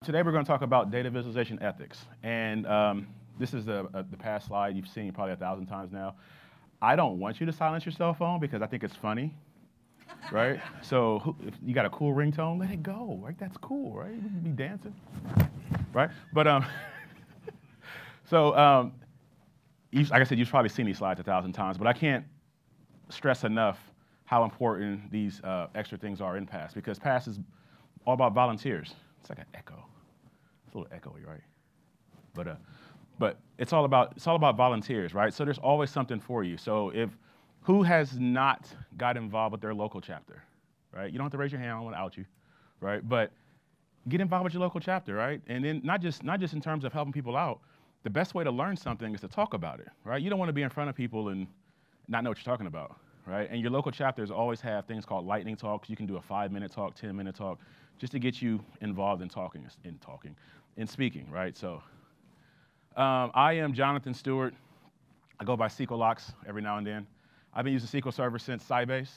Today we're going to talk about data visualization ethics. And this is the past slide you've seen probably 1,000 times now. I don't want you to silence your cell phone because I think it's funny, right? So if you got a cool ringtone, let it go, right? That's cool, right? We can be dancing, right? But like I said, you've probably seen these slides 1,000 times, but I can't stress enough how important these extra things are in PASS, because PASS is all about volunteers. It's like an echo. It's a little echoey, right? But it's all about volunteers, right? So there's always something for you. So who has not got involved with their local chapter, right? You don't have to raise your hand. I don't want to out you, right? But get involved with your local chapter, right? And then not just in terms of helping people out. The best way to learn something is to talk about it, right? You don't want to be in front of people and not know what you're talking about, right? And your local chapters always have things called lightning talks. You can do a 5-minute talk, 10-minute talk, just to get you involved in speaking, right? So I am Jonathan Stewart. I go by SQLox every now and then. I've been using SQL Server since Sybase,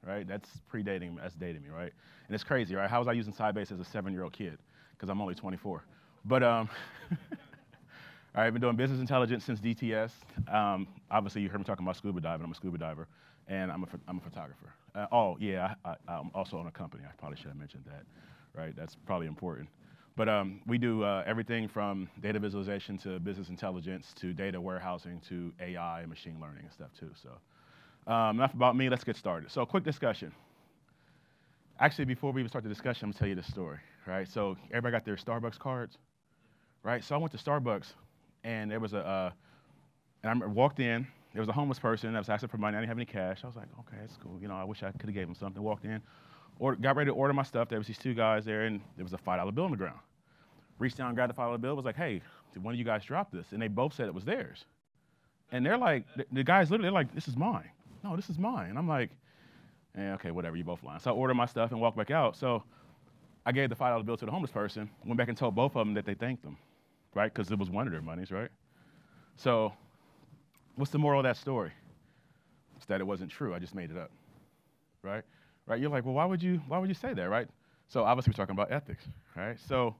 right? That's predating me, that's dating me, right? And it's crazy, right? How was I using Sybase as a 7-year-old kid? Because I'm only 24. But I've been doing business intelligence since DTS. Obviously, you heard me talking about scuba diving. I'm a scuba diver, and I'm a photographer. I'm also own a company. I probably should have mentioned that, right? That's probably important. But we do everything from data visualization to business intelligence to data warehousing to AI and machine learning and stuff too. So enough about me. Let's get started. So quick discussion. Actually, before we even start the discussion, I'm gonna tell you this story, right? So everybody got their Starbucks cards, right? So I went to Starbucks. And there was and I walked in, there was a homeless person that was asking for money. I didn't have any cash. I was like, okay, that's cool. You know, I wish I could have gave him something. Walked in, got ready to order my stuff. There was these two guys there, and there was a $5 bill on the ground. Reached down, grabbed the $5 bill, was like, hey, did one of you guys drop this? And they both said it was theirs. And they're like, the guys literally, they're like, this is mine. No, this is mine. And I'm like, okay, whatever, you both lying. So I ordered my stuff and walked back out. So I gave the $5 bill to the homeless person, went back and told both of them that they thanked them, right? Because it was one of their monies, right? So what's the moral of that story? It's that it wasn't true. I just made it up, right? Right? You're like, well, why would you say that, right? So obviously we're talking about ethics, right? So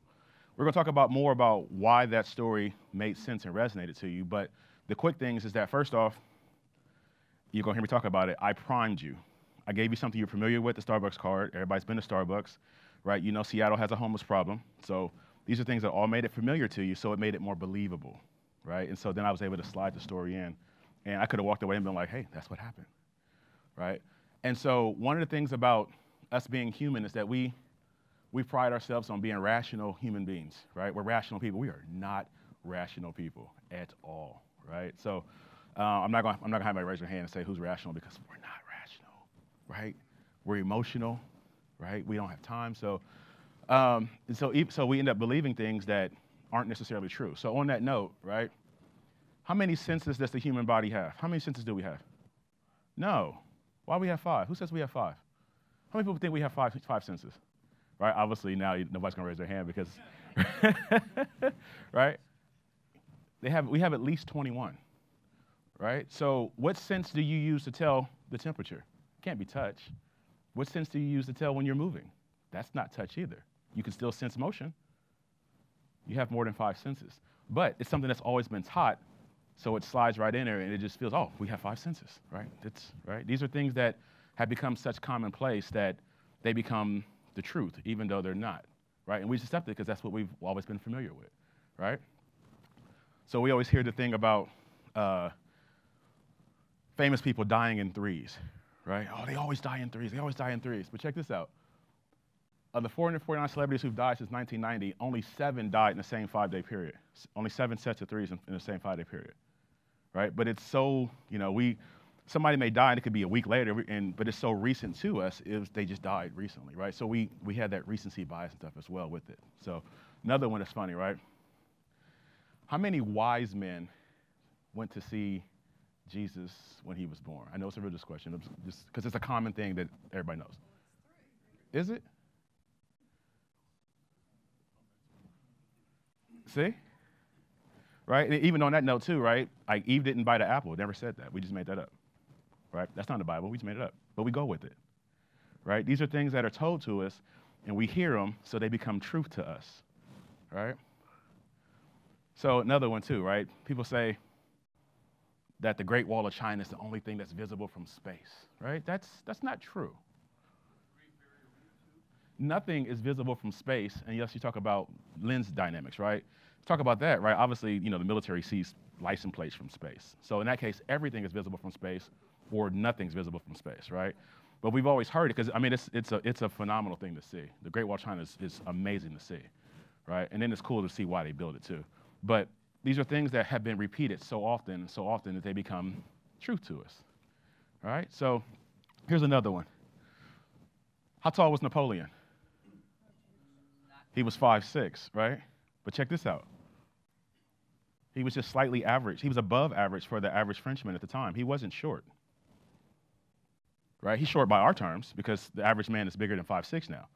we're going to talk about more about why that story made sense and resonated to you. But the quick things is that, first off, you're going to hear me talk about it. I primed you. I gave you something you're familiar with, the Starbucks card. Everybody's been to Starbucks, right? You know Seattle has a homeless problem. So these are things that all made it familiar to you, so it made it more believable, right? And so then I was able to slide the story in. And I could have walked away and been like, hey, that's what happened, right? And so one of the things about us being human is that we pride ourselves on being rational human beings, right? We're rational people. We are not rational people at all, right? So I'm not gonna have anybody raise their hand and say who's rational, because we're not rational, right? We're emotional, right? We don't have time. So we end up believing things that aren't necessarily true. So on that note, right? How many senses does the human body have? How many senses do we have? No. Why do we have 5? Who says we have 5? How many people think we have five senses? Right? Obviously now nobody's gonna raise their hand because, right? We have at least 21, right? So what sense do you use to tell the temperature? It can't be touch. What sense do you use to tell when you're moving? That's not touch either. You can still sense motion. You have more than 5 senses. But it's something that's always been taught, so it slides right in there and it just feels, oh, we have 5 senses, right? Right? These are things that have become such commonplace that they become the truth, even though they're not, right? And we just accept it because that's what we've always been familiar with, right? So we always hear the thing about famous people dying in threes, right? Oh, they always die in threes. They always die in threes. But check this out. Of the 449 celebrities who've died since 1990, only 7 died in the same 5-day period. Only 7 sets of threes in the same 5-day period, right? But it's so, somebody may die and it could be a week later, but it's so recent to us, they just died recently, right? So we had that recency bias and stuff as well with it. So another one that's funny, right? How many wise men went to see Jesus when he was born? I know it's a religious question, just because it's a common thing that everybody knows. Is it? See? Right? And even on that note too, right? Like Eve didn't bite an apple. It never said that. We just made that up. Right? That's not in the Bible. We just made it up. But we go with it. Right? These are things that are told to us, and we hear them, so they become truth to us. right? So another one too, right? People say that the Great Wall of China is the only thing that's visible from space, right? That's not true. Nothing is visible from space, and yes, you talk about lens dynamics, right? Talk about that, right? Obviously, the military sees license plates from space. So in that case, everything is visible from space, or nothing's visible from space, right? But we've always heard it because I mean, it's a phenomenal thing to see. The Great Wall of China is amazing to see, right? And then it's cool to see why they build it too. But these are things that have been repeated so often that they become truth to us, all right? So here's another one. How tall was Napoleon? He was 5'6", right? But check this out. He was just slightly average. He was above average for the average Frenchman at the time. He wasn't short, right? He's short by our terms because the average man is bigger than 5'6" now.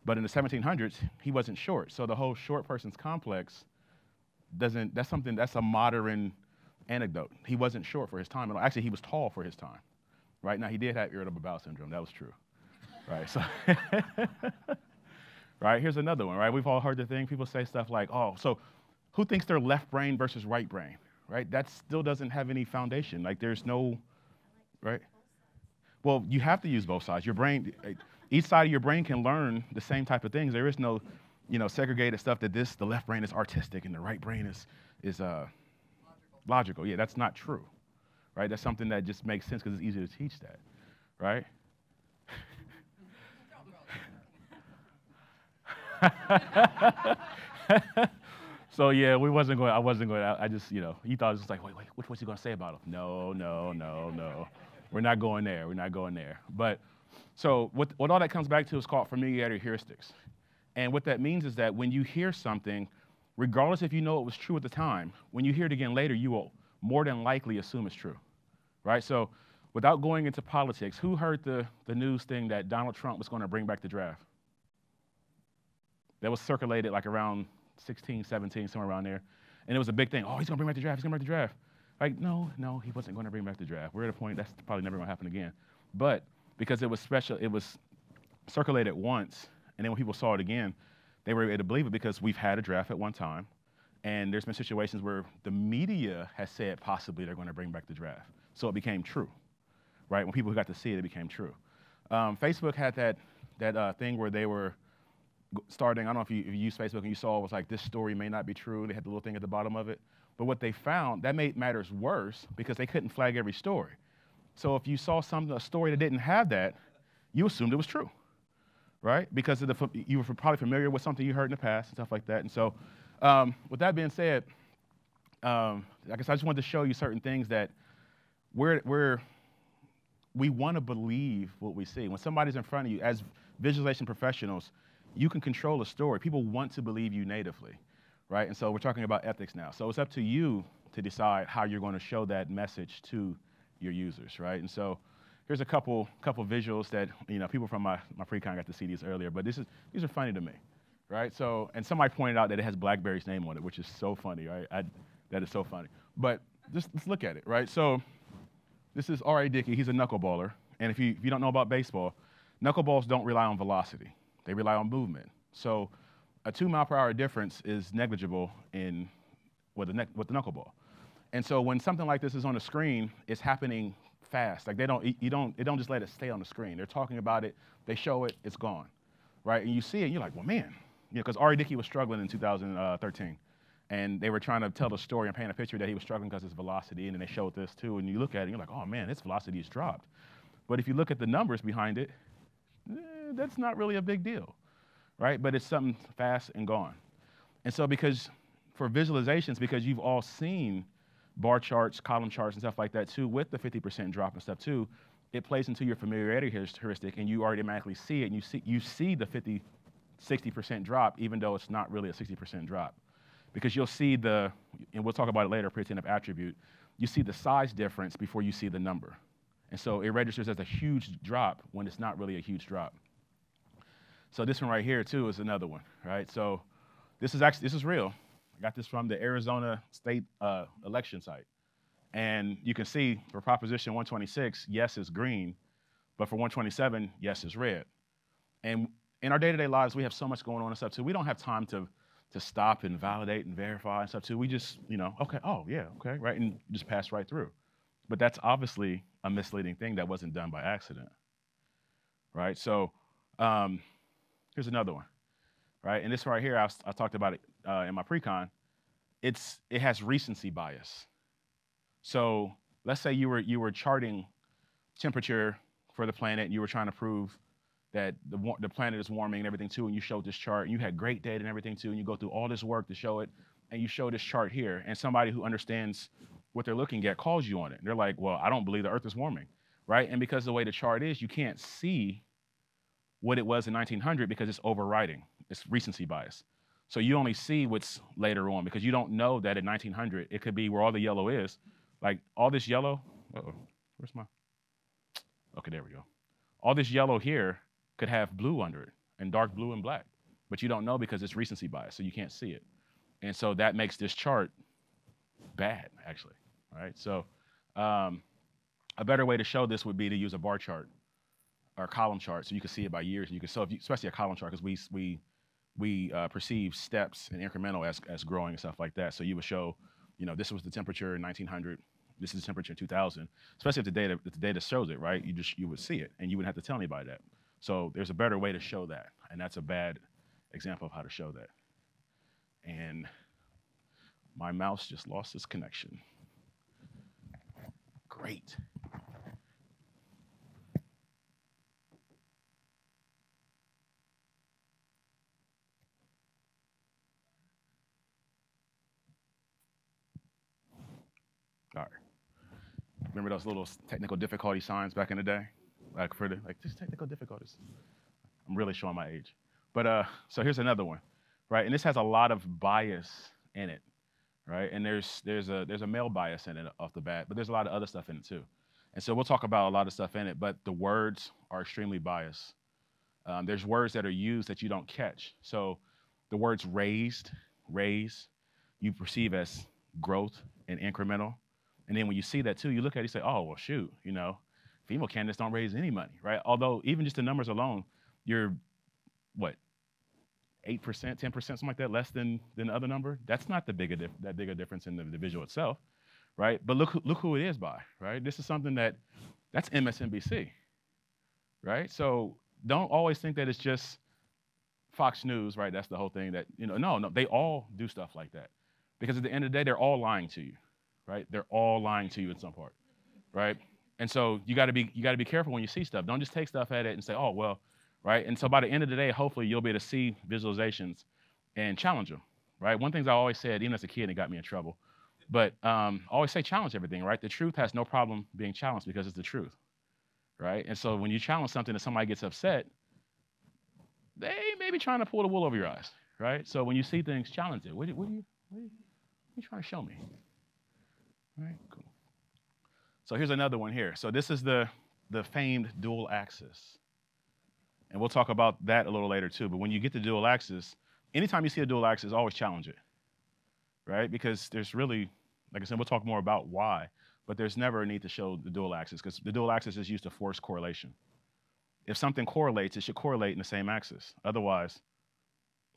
But in the 1700s, he wasn't short. So the whole short person's complex that's a modern anecdote. He wasn't short for his time. Actually, he was tall for his time, right? Now, he did have irritable bowel syndrome. That was true, right? So, right, here's another one, right? We've all heard the thing. People say stuff like, oh, so who thinks they're left brain versus right brain, right? That still doesn't have any foundation. Like, there's no, right? Well, you have to use both sides. Your brain, each side of your brain can learn the same type of things. There is no, segregated stuff that the left brain is artistic and the right brain is logical. Yeah, that's not true, right? That's something that just makes sense because it's easy to teach that, right? So yeah, I wasn't going. I just, you thought it was like, wait, what's he going to say about him? No. We're not going there. We're not going there. But so what all that comes back to is called familiarity heuristics. And what that means is that when you hear something, regardless if you know it was true at the time, when you hear it again later, you will more than likely assume it's true, right? So without going into politics, who heard the news thing that Donald Trump was going to bring back the draft? That was circulated like around 16, 17, somewhere around there. And it was a big thing. Oh, he's going to bring back the draft. He's going to bring back the draft. Like, no, he wasn't going to bring back the draft. We're at a point that's probably never going to happen again. But because it was special, it was circulated once, and then when people saw it again, they were able to believe it because we've had a draft at one time, and there's been situations where the media has said possibly they're going to bring back the draft. So it became true, right? When people got to see it, it became true. Facebook had that thing where they were starting, I don't know if you use Facebook and you saw it was like, this story may not be true. They had the little thing at the bottom of it. But what they found, that made matters worse because they couldn't flag every story. So if you saw a story that didn't have that, you assumed it was true, right? Because you were probably familiar with something you heard in the past and stuff like that. And so with that being said, I guess I just wanted to show you certain things that we want to believe what we see. When somebody's in front of you, as visualization professionals, you can control a story. People want to believe you natively, right? And so we're talking about ethics now. So it's up to you to decide how you're going to show that message to your users, right? And so here's a couple visuals that people from my pre-con got to see these earlier, but these are funny to me, right? So, and somebody pointed out that it has BlackBerry's name on it, which is so funny, right? That is so funny. But just let's look at it, right? So this is R.A. Dickey. He's a knuckleballer, and if you don't know about baseball, knuckleballs don't rely on velocity. They rely on movement. So a 2 mile per hour difference is negligible with the knuckleball. And so when something like this is on the screen, it's happening fast. Like they don't just let it stay on the screen. They're talking about it, they show it, it's gone, right? And you see it, and you're like, well, man, because R.A. Dickey was struggling in 2013. And they were trying to tell the story and paint a picture that he was struggling because of his velocity, and then they showed this too, and you look at it, and you're like, oh man, its velocity has dropped. But if you look at the numbers behind it, that's not really a big deal, right? But it's something fast and gone. And so for visualizations, because you've all seen bar charts, column charts, and stuff like that too, with the 50% drop and stuff too, it plays into your familiarity heuristic, and you automatically see it, and you see the 60% drop, even though it's not really a 60% drop. Because you'll see and we'll talk about it later, pre-attentive attribute, you see the size difference before you see the number. And so it registers as a huge drop when it's not really a huge drop. So this one right here too is another one, right? So this is real. I got this from the Arizona State election site. And you can see for Proposition 126, yes is green, but for 127, yes is red. And in our day-to-day lives, we have so much going on and stuff too. We don't have time to to stop and validate and verify and stuff too. We just, okay, oh yeah, okay, right, and just pass right through. But that's obviously a misleading thing that wasn't done by accident, right? So um, here's another one, right? And this right here, I talked about it in my pre-con. It has recency bias. So let's say you were charting temperature for the planet, and you were trying to prove that the planet is warming and everything too, and you showed this chart, and you had great data and everything too, and you go through all this work to show it, and you show this chart here, and somebody who understands what they're looking at calls you on it. And they're like, well, I don't believe the Earth is warming, right? And because the way the chart is, you can't see what it was in 1900 because it's overriding. It's recency bias. So you only see what's later on because you don't know that in 1900, it could be where all the yellow is. Like all this yellow, where's my, okay, there we go. All this yellow here could have blue under it and dark blue and black, but you don't know because it's recency bias, so you can't see it. And so that makes this chart bad, actually, all right? So a better way to show this would be to use a bar chart or a column chart so you can see it by years. You can, so if you, especially a column chart, because we perceive steps and incremental as growing and stuff like that. So you would show, this was the temperature in 1900, this is the temperature in 2000, especially if the data shows it, right? You would see it, and you wouldn't have to tell anybody that. So there's a better way to show that, and that's a bad example of how to show that. And my mouse just lost its connection. Great. All right. Remember those little technical difficulty signs back in the day? Like just technical difficulties. I'm really showing my age. But so here's another one, right? And this has a lot of bias in it, right? And there's a male bias in it off the bat, but there's a lot of other stuff in it too. And so we'll talk about a lot of stuff in it, but the words are extremely biased. There's words that are used that you don't catch. So the words raised, raise, you perceive as growth and incremental. And then when you see that too, you look at it, you say, oh, well, shoot, female candidates don't raise any money, right? Although even just the numbers alone, you're, what, 8%, 10%, something like that, less than the other number? That's not that big a difference in the visual itself, right? But look who it is by, right? This is something that's MSNBC, right? So don't always think that it's just Fox News, right? That's the whole thing that, no, they all do stuff like that. Because at the end of the day, they're all lying to you, right? They're all lying to you in some part, right? And so you got to be careful when you see stuff. Don't just take stuff at it and say, oh, well, right? And so by the end of the day, hopefully you'll be able to see visualizations and challenge them, right? One thing I always said, even as a kid, and it got me in trouble, but I always say challenge everything, right? The truth has no problem being challenged because it's the truth, right? And so when you challenge something and somebody gets upset, they may be trying to pull the wool over your eyes, right? So when you see things, challenge it. What are you trying to show me? All right, cool. So here's another one here. So this is the famed dual axis. And we'll talk about that a little later too. But when you get the dual axis, anytime you see a dual axis, always challenge it, right? Because there's really, like I said, we'll talk more about why, but there's never a need to show the dual axis because the dual axis is used to force correlation. If something correlates, it should correlate in the same axis. Otherwise,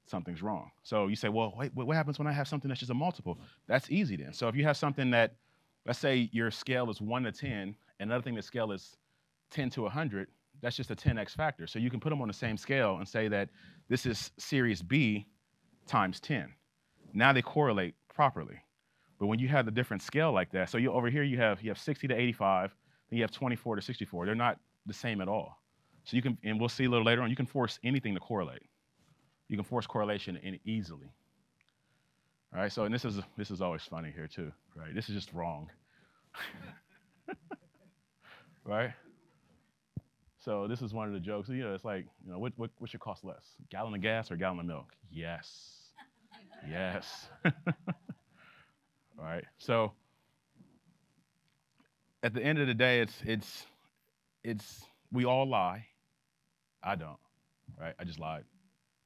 something's wrong. So you say, well, wait, what happens when I have something that's just a multiple? That's easy then. So if you have something that, let's say your scale is 1 to 10, and another thing that scale is 10 to 100, that's just a 10x factor. So you can put them on the same scale and say that this is series B times 10. Now they correlate properly. But when you have the different scale like that, so over here you have 60 to 85, then you have 24 to 64. They're not the same at all. So you can, and we'll see a little later on, you can force anything to correlate. You can force correlation easily. All right, so and this is always funny here too, right? This is just wrong. Right? So this is one of the jokes. It's like, what should cost less? Gallon of gas or gallon of milk? Yes. Yes. All right. So at the end of the day, it's we all lie. I don't. Right? I just lied.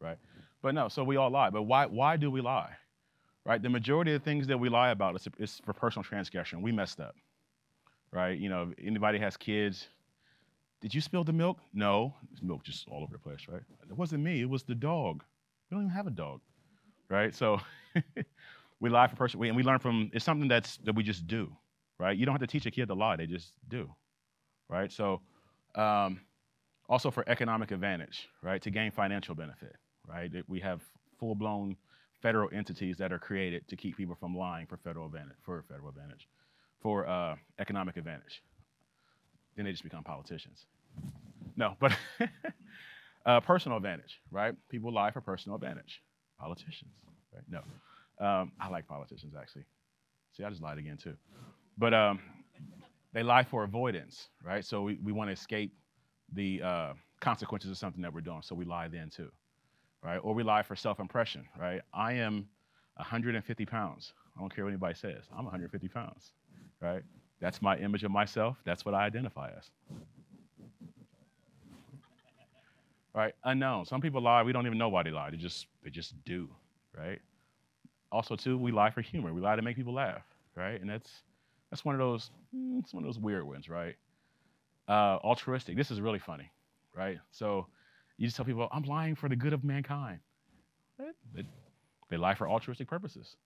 Right? But no, so we all lie. But why do we lie? Right? The majority of the things that we lie about is for personal transgression. We messed up. Right? If anybody has kids, did you spill the milk? No. There's milk just all over the place, right? It wasn't me. It was the dog. We don't even have a dog. right? So we lie for and we learn from, it's something that we just do, right? You don't have to teach a kid to lie, they just do, right? So um, also for economic advantage, right? To gain financial benefit, right? We have full-blown federal entities that are created to keep people from lying for federal advantage, for economic advantage. Then they just become politicians. No, but personal advantage, right? People lie for personal advantage. Politicians, right? No, I like politicians actually. See, I just lied again too. But they lie for avoidance, right? So we want to escape the consequences of something that we're doing, so we lie then too, right? Or we lie for self-impression, right? I am 150 pounds. I don't care what anybody says. I'm 150 pounds, right? That's my image of myself. That's what I identify as. Right? Unknown. Some people lie. We don't even know why they lie. They just do, right? Also, too, we lie for humor. We lie to make people laugh, right? And that's one of those it's one of those weird ones, right? Altruistic. This is really funny, right? So you just tell people, I'm lying for the good of mankind. Right? They lie for altruistic purposes,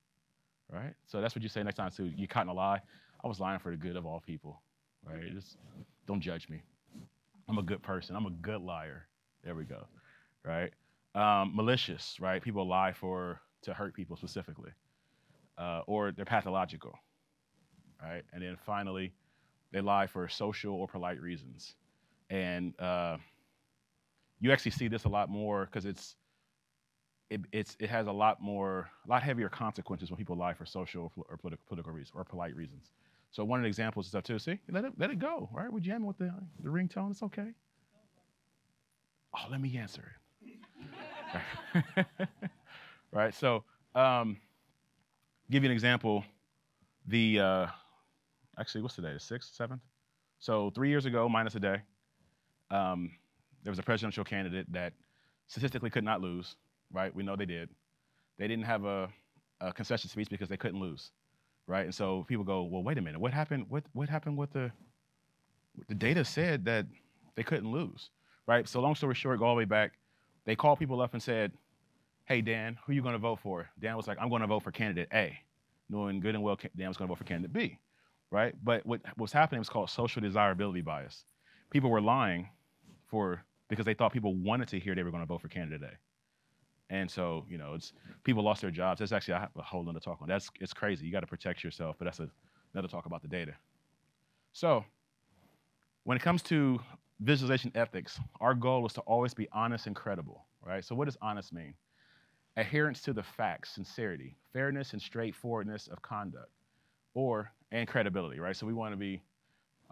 right? So that's what you say next time too. You caught in a lie. I was lying for the good of all people, right? Just don't judge me. I'm a good person. I'm a good liar. There we go, right? Malicious, right? People lie to hurt people specifically, or they're pathological, right? And then finally, they lie for social or polite reasons, and you actually see this a lot more because it has a lot heavier consequences when people lie for social or political reasons or polite reasons. So one of the examples is stuff too. See, let it go, right? We're jamming with the ringtone. It's okay. Oh, let me answer it. Right. So, give you an example. The actually, what's today? The 6th, 7th. So 3 years ago, minus a day, there was a presidential candidate that statistically could not lose. Right. We know they did. They didn't have a concession speech because they couldn't lose. Right. And so people go, well, wait a minute. What happened? What happened with the data said that they couldn't lose. Right. So long story short, go all the way back. They called people up and said, hey, Dan, who are you going to vote for? Dan was like, I'm going to vote for candidate A, knowing good and well Dan was going to vote for candidate B, right? But what was happening was called social desirability bias. People were lying because they thought people wanted to hear they were going to vote for candidate A. And so, people lost their jobs. That's actually, I have a whole other talk on. It's crazy. You got to protect yourself, but that's another talk about the data. So when it comes to visualization ethics, our goal is to always be honest and credible, right? So what does honest mean? Adherence to the facts, sincerity, fairness, and straightforwardness of conduct, and credibility, right? So we want to be,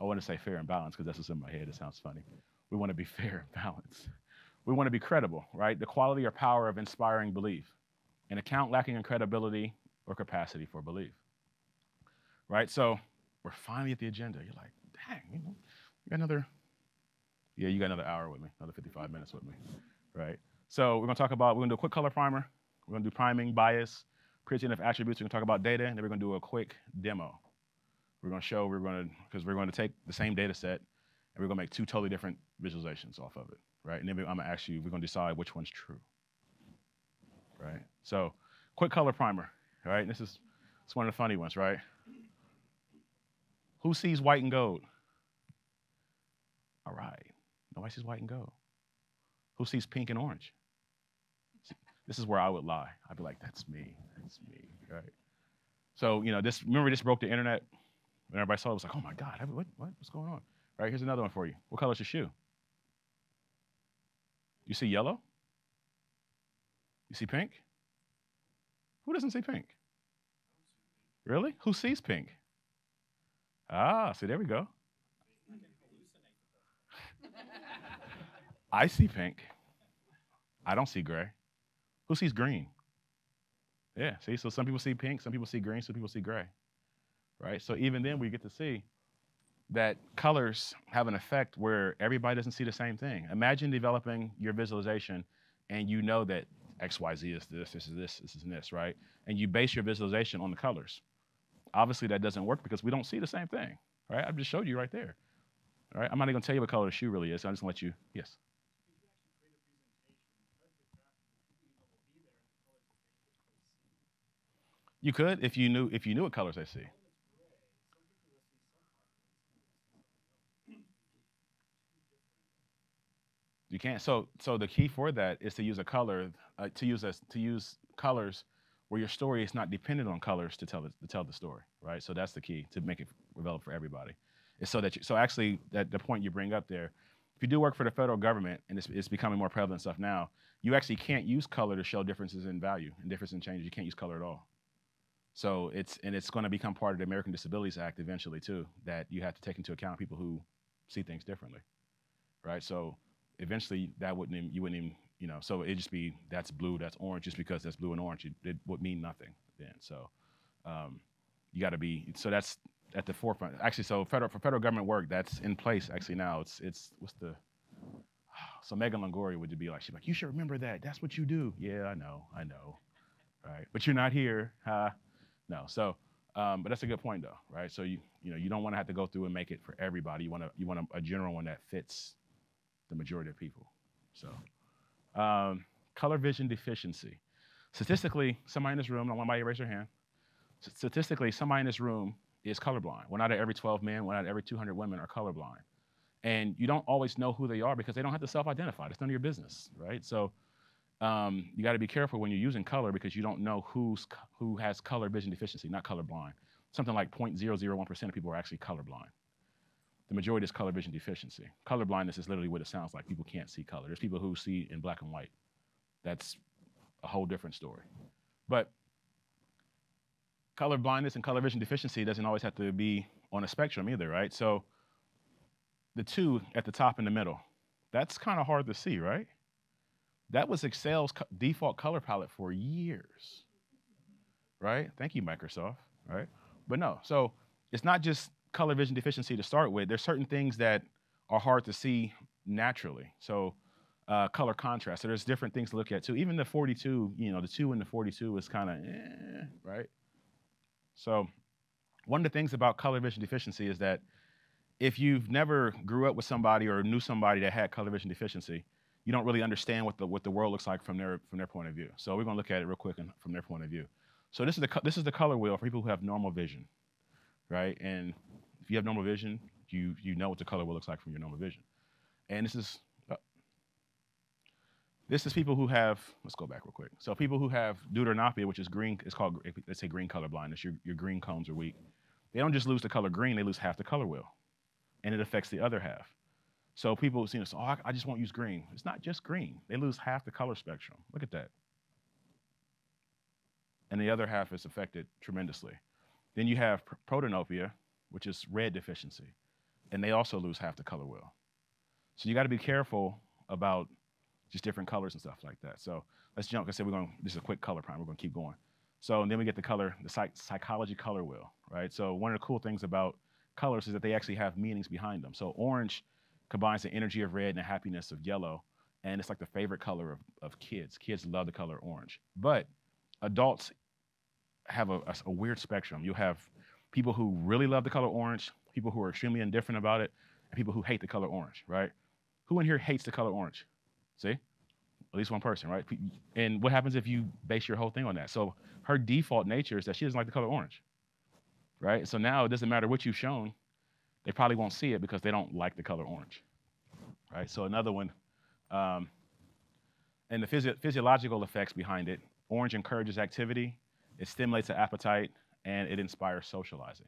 I want to say fair and balanced because that's what's in my head. It sounds funny. We want to be fair and balanced. We want to be credible, right? The quality or power of inspiring belief. An account lacking in credibility or capacity for belief, right? So we're finally at the agenda. You're like, dang, you got you got another hour with me, another 55 minutes with me, right? So we're going to do a quick color primer. We're going to do priming, bias, creating of attributes. We're going to talk about data, and then we're going to do a quick demo. Because we're going to take the same data set, and we're going to make 2 totally different visualizations off of it, right? And then I'm going to ask you, we're going to decide which one's true, right? So quick color primer, right? It's one of the funny ones, right? Who sees white and gold? All right. Nobody sees white and gold. Who sees pink and orange? This is where I would lie. I'd be like, that's me, right? So, remember this broke the internet? When everybody saw it, it was like, oh my God, what's going on? Right, here's another one for you. What color is your shoe? You see yellow? You see pink? Who doesn't see pink? Really? Who sees pink? Ah, see, there we go. I see pink. I don't see gray. Who sees green? Yeah, see, so some people see pink, some people see green, some people see gray, right? So even then we get to see that colors have an effect where everybody doesn't see the same thing. Imagine developing your visualization and you know that XYZ is this is this, this is this, right? And you base your visualization on the colors. Obviously that doesn't work because we don't see the same thing, right? I've just showed you right there, all right? I'm not even gonna tell you what color the shoe really is, so I'm just gonna let you, yes. You could if you knew what colors they see. You can't. So the key for that is to use a color to use colors where your story is not dependent on colors to tell the story, right? So that's the key to make it relevant for everybody. It's so that so actually that the point you bring up there, if you do work for the federal government and it's becoming more prevalent stuff now, you actually can't use color to show differences in value and difference in changes. You can't use color at all. So it's going to become part of the American Disabilities Act eventually too. That you have to take into account people who see things differently, right? So eventually that wouldn't even, you wouldn't even, so it'd just be that's blue, that's orange, just because that's blue and orange, it would mean nothing then. So um, you got to be, so that's at the forefront. Actually, so for federal government work, that's in place actually now. It's what's the, so Megan Longoria would be like, she's like, you should remember that. That's what you do. Yeah, I know, right? But you're not here, huh? No. So, but that's a good point though, right? So you don't want to have to go through and make it for everybody. You want a general one that fits the majority of people. So, color vision deficiency. Statistically, somebody in this room, I want somebody to raise their hand. Statistically, somebody in this room is colorblind. One out of every 12 men, one out of every 200 women are colorblind. And you don't always know who they are because they don't have to self-identify. It's none of your business, right? So you got to be careful when you're using color because you don't know who has color vision deficiency, not colorblind. Something like 0.001% of people are actually colorblind. The majority is color vision deficiency. Color blindness is literally what it sounds like. People can't see color. There's people who see in black and white. That's a whole different story. But color blindness and color vision deficiency doesn't always have to be on a spectrum either, right? So the two at the top and the middle, that's kind of hard to see, right? That was Excel's default color palette for years, right? Thank you, Microsoft, right? But no, so it's not just color vision deficiency to start with. There's certain things that are hard to see naturally. So color contrast. So there's different things to look at too. Even the 42, the 2 and the 42 is kind of, right? So one of the things about color vision deficiency is that if you've never grew up with somebody or knew somebody that had color vision deficiency, you don't really understand what the world looks like from their point of view. So we're going to look at it real quick from their point of view. So this is the color wheel for people who have normal vision, right? And if you have normal vision, you know what the color wheel looks like from your normal vision. And this is people who have, let's go back real quick. So people who have deuteranopia, which is green, it's called, let's say green color blindness, your green cones are weak. They don't just lose the color green, they lose half the color wheel. And it affects the other half. So people, so, I just won't use green. It's not just green. They lose half the color spectrum. Look at that. And the other half is affected tremendously. Then you have protanopia, which is red deficiency. And they also lose half the color wheel. So you got to be careful about just different colors and stuff like that. So let's jump. Like I said, this is a quick color prime. We're going to keep going. So and then we get the psychology color wheel, right? So one of the cool things about colors is that they actually have meanings behind them. So orange combines the energy of red and the happiness of yellow. And it's like the favorite color of kids. Kids love the color orange. But adults have a weird spectrum. You have people who really love the color orange, people who are extremely indifferent about it, and people who hate the color orange, right? Who in here hates the color orange? See? At least one person, right? And what happens if you base your whole thing on that? So her default nature is that she doesn't like the color orange, right? So now it doesn't matter what you've shown, they probably won't see it because they don't like the color orange, right? So another one, and the physiological effects behind it, orange encourages activity, it stimulates the appetite, and it inspires socializing.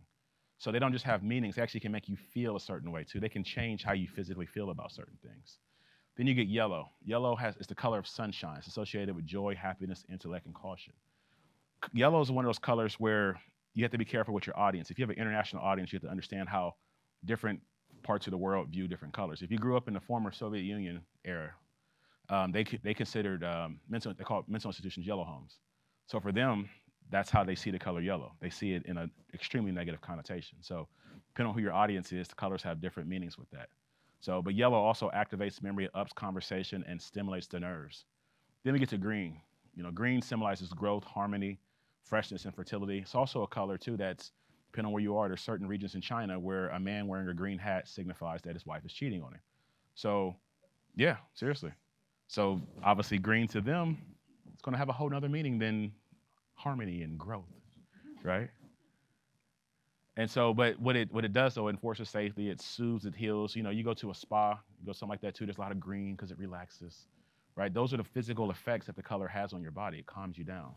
So they don't just have meanings, they actually can make you feel a certain way too. They can change how you physically feel about certain things. Then you get yellow. Yellow is the color of sunshine. It's associated with joy, happiness, intellect, and caution. Yellow is one of those colors where you have to be careful with your audience. If you have an international audience, you have to understand how different parts of the world view different colors. If you grew up in the former Soviet Union era, they considered they call mental institutions yellow homes. So for them, that's how they see the color yellow. They see it in an extremely negative connotation. So depending on who your audience is, the colors have different meanings with that. So, but yellow also activates memory, ups conversation, and stimulates the nerves. Then we get to green. Green symbolizes growth, harmony, freshness, and fertility. It's also a color too that's, depending on where you are, there's certain regions in China where a man wearing a green hat signifies that his wife is cheating on him. So, yeah, seriously. So obviously green to them, it's gonna have a whole nother meaning than harmony and growth. right? And so, but what it does though, it enforces safety, it soothes, it heals. You know, you go to a spa, you go something like that too. There's a lot of green because it relaxes, right? Those are the physical effects that the color has on your body. It calms you down,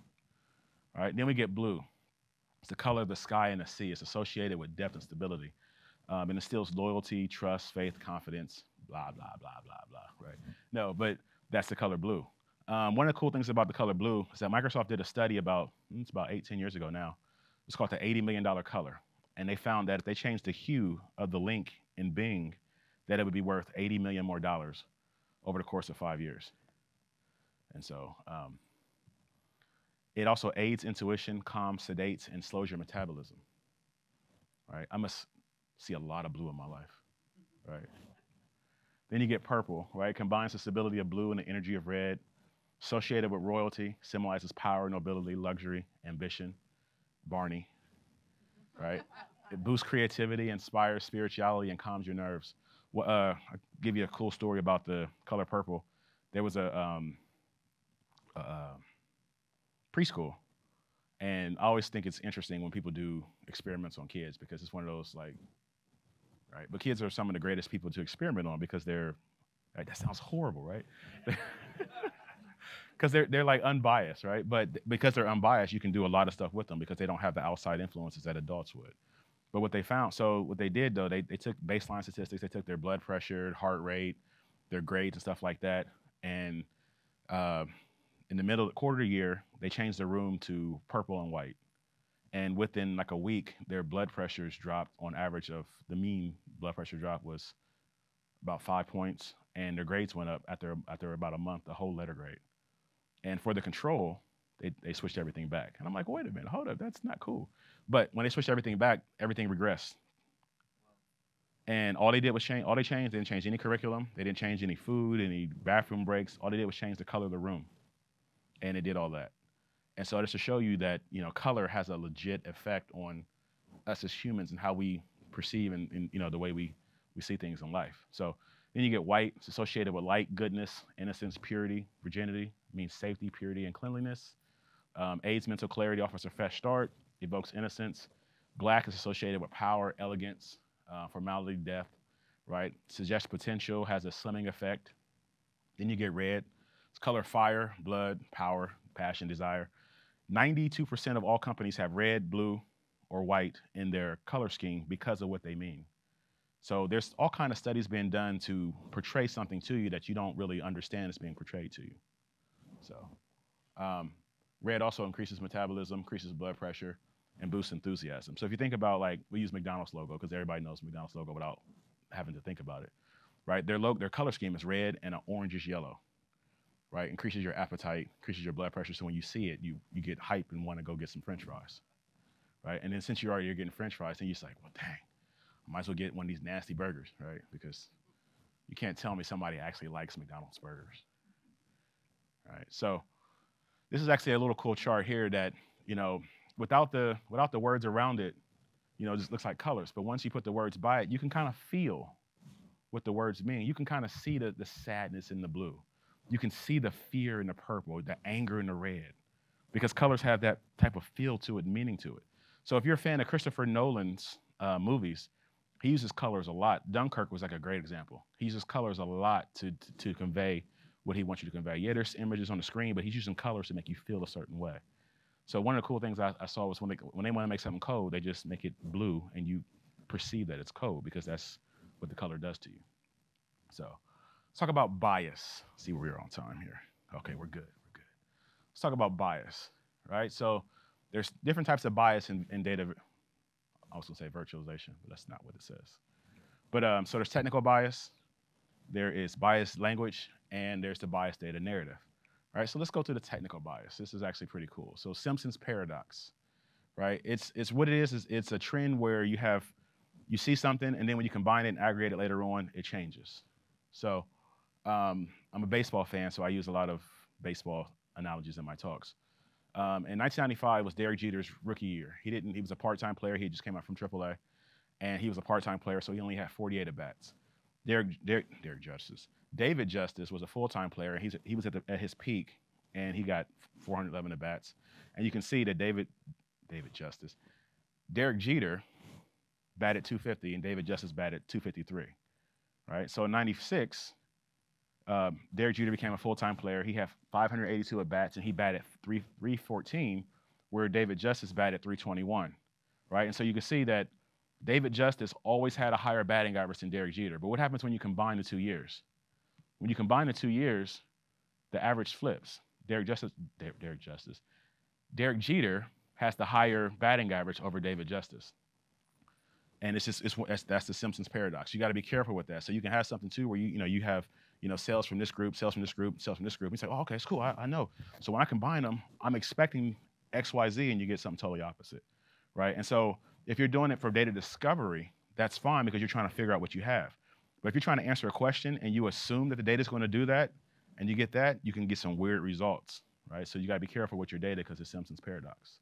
all right? Then we get blue. It's the color of the sky and the sea. It's associated with depth and stability. And instills loyalty, trust, faith, confidence, blah, blah, blah, blah, blah, right? No, but that's the color blue. One of the cool things about the color blue is that Microsoft did a study it's about 18 years ago now. It's called the $80 million color. And they found that if they changed the hue of the link in Bing, that it would be worth $80 million more over the course of 5 years. And so it also aids intuition, calms, sedates, and slows your metabolism. Right? I must see a lot of blue in my life. Right? Then you get purple, right? Combines the stability of blue and the energy of red. Associated with royalty, symbolizes power, nobility, luxury, ambition. Barney, right? It boosts creativity, inspires spirituality, and calms your nerves. Well, I'll give you a cool story about the color purple. There was a preschool, and I always think it's interesting when people do experiments on kids because it's one of those like, right? But kids are some of the greatest people to experiment on because they're, right, that sounds horrible, right? Because they're like unbiased, right? But because they're unbiased, you can do a lot of stuff with them because they don't have the outside influences that adults would. But what they found, so what they did though, they took baseline statistics, they took their blood pressure, heart rate, their grades and stuff like that, and in the middle quarter of the year, they changed the room to purple and white. And within like a week, their blood pressures dropped on average of the mean blood pressure drop was about 5 points, and their grades went up after about a month, a whole letter grade. And for the control, they switched everything back. And I'm like, wait a minute, hold up, that's not cool. But when they switched everything back, everything regressed. And all they did was change, all they changed, they didn't change any curriculum, they didn't change any food, any bathroom breaks. All they did was change the color of the room. And it did all that. And so just to show you that, you know, color has a legit effect on us as humans and how we perceive and you know, the way we see things in life. So then you get white. It's associated with light, goodness, innocence, purity, virginity. It means safety, purity, and cleanliness. Aids mental clarity, offers a fresh start, evokes innocence. Black is associated with power, elegance, formality, depth, right? Suggests potential, has a slimming effect. Then you get red. It's color fire, blood, power, passion, desire. 92% of all companies have red, blue, or white in their color scheme because of what they mean. So there's all kind of studies being done to portray something to you that you don't really understand is being portrayed to you. So red also increases metabolism, increases blood pressure, and boosts enthusiasm. So if you think about, like, we use McDonald's logo because everybody knows McDonald's logo without having to think about it, right? Their color scheme is red and an orangish yellow, right? Increases your appetite, increases your blood pressure. So when you see it, you get hype and want to go get some French fries, right? And then since you're getting French fries, then you're just like, well, dang, I might as well get one of these nasty burgers, right? Because you can't tell me somebody actually likes McDonald's burgers, right? So this is actually a little cool chart here that, you know, without the words around it, you know, it just looks like colors. But once you put the words by it, you can kind of feel what the words mean. You can kind of see the sadness in the blue. You can see the fear in the purple, the anger in the red, because colors have that type of feel to it, meaning to it. So if you're a fan of Christopher Nolan's movies, he uses colors a lot. Dunkirk was like a great example. He uses colors a lot to convey what he wants you to convey. Yeah, there's images on the screen, but he's using colors to make you feel a certain way. So one of the cool things I saw was when they want to make something cold, they just make it blue, and you perceive that it's cold because that's what the color does to you. So let's talk about bias. See where we're on time here. Okay, we're good. Let's talk about bias, right? So there's different types of bias in data. I was going to say virtualization, but that's not what it says. But so there's technical bias, there is biased language, and there's the biased data narrative. All right, so let's go to the technical bias. This is actually pretty cool. So Simpson's paradox, right? It's what it is it's a trend where you see something, and then when you combine it and aggregate it later on, it changes. So I'm a baseball fan, so I use a lot of baseball analogies in my talks. In 1995 was Derek Jeter's rookie year. He was a part-time player. He just came out from AAA, and he was a part-time player, so he only had 48 at-bats. David Justice was a full-time player, and he was at his peak, and he got 411 at-bats. And you can see that David David Justice. Derek Jeter batted 250, and David Justice batted 253, right? So in 96, Derek Jeter became a full-time player. He had 582 at-bats, and he batted 314, where David Justice batted 321, right? And so you can see that David Justice always had a higher batting average than Derek Jeter. But what happens when you combine the 2 years? When you combine the 2 years, the average flips. Derek Jeter has the higher batting average over David Justice. And that's the Simpsons paradox. You got to be careful with that. So you can have something too where you have sales from this group, sales from this group, sales from this group. You say, oh, okay, it's cool. I know. So when I combine them, I'm expecting X, Y, Z, and you get something totally opposite, right? And so if you're doing it for data discovery, that's fine because you're trying to figure out what you have. But if you're trying to answer a question and you assume that the data is going to do that, and you get that, you can get some weird results, right? So you got to be careful with your data because it's Simpsons paradox.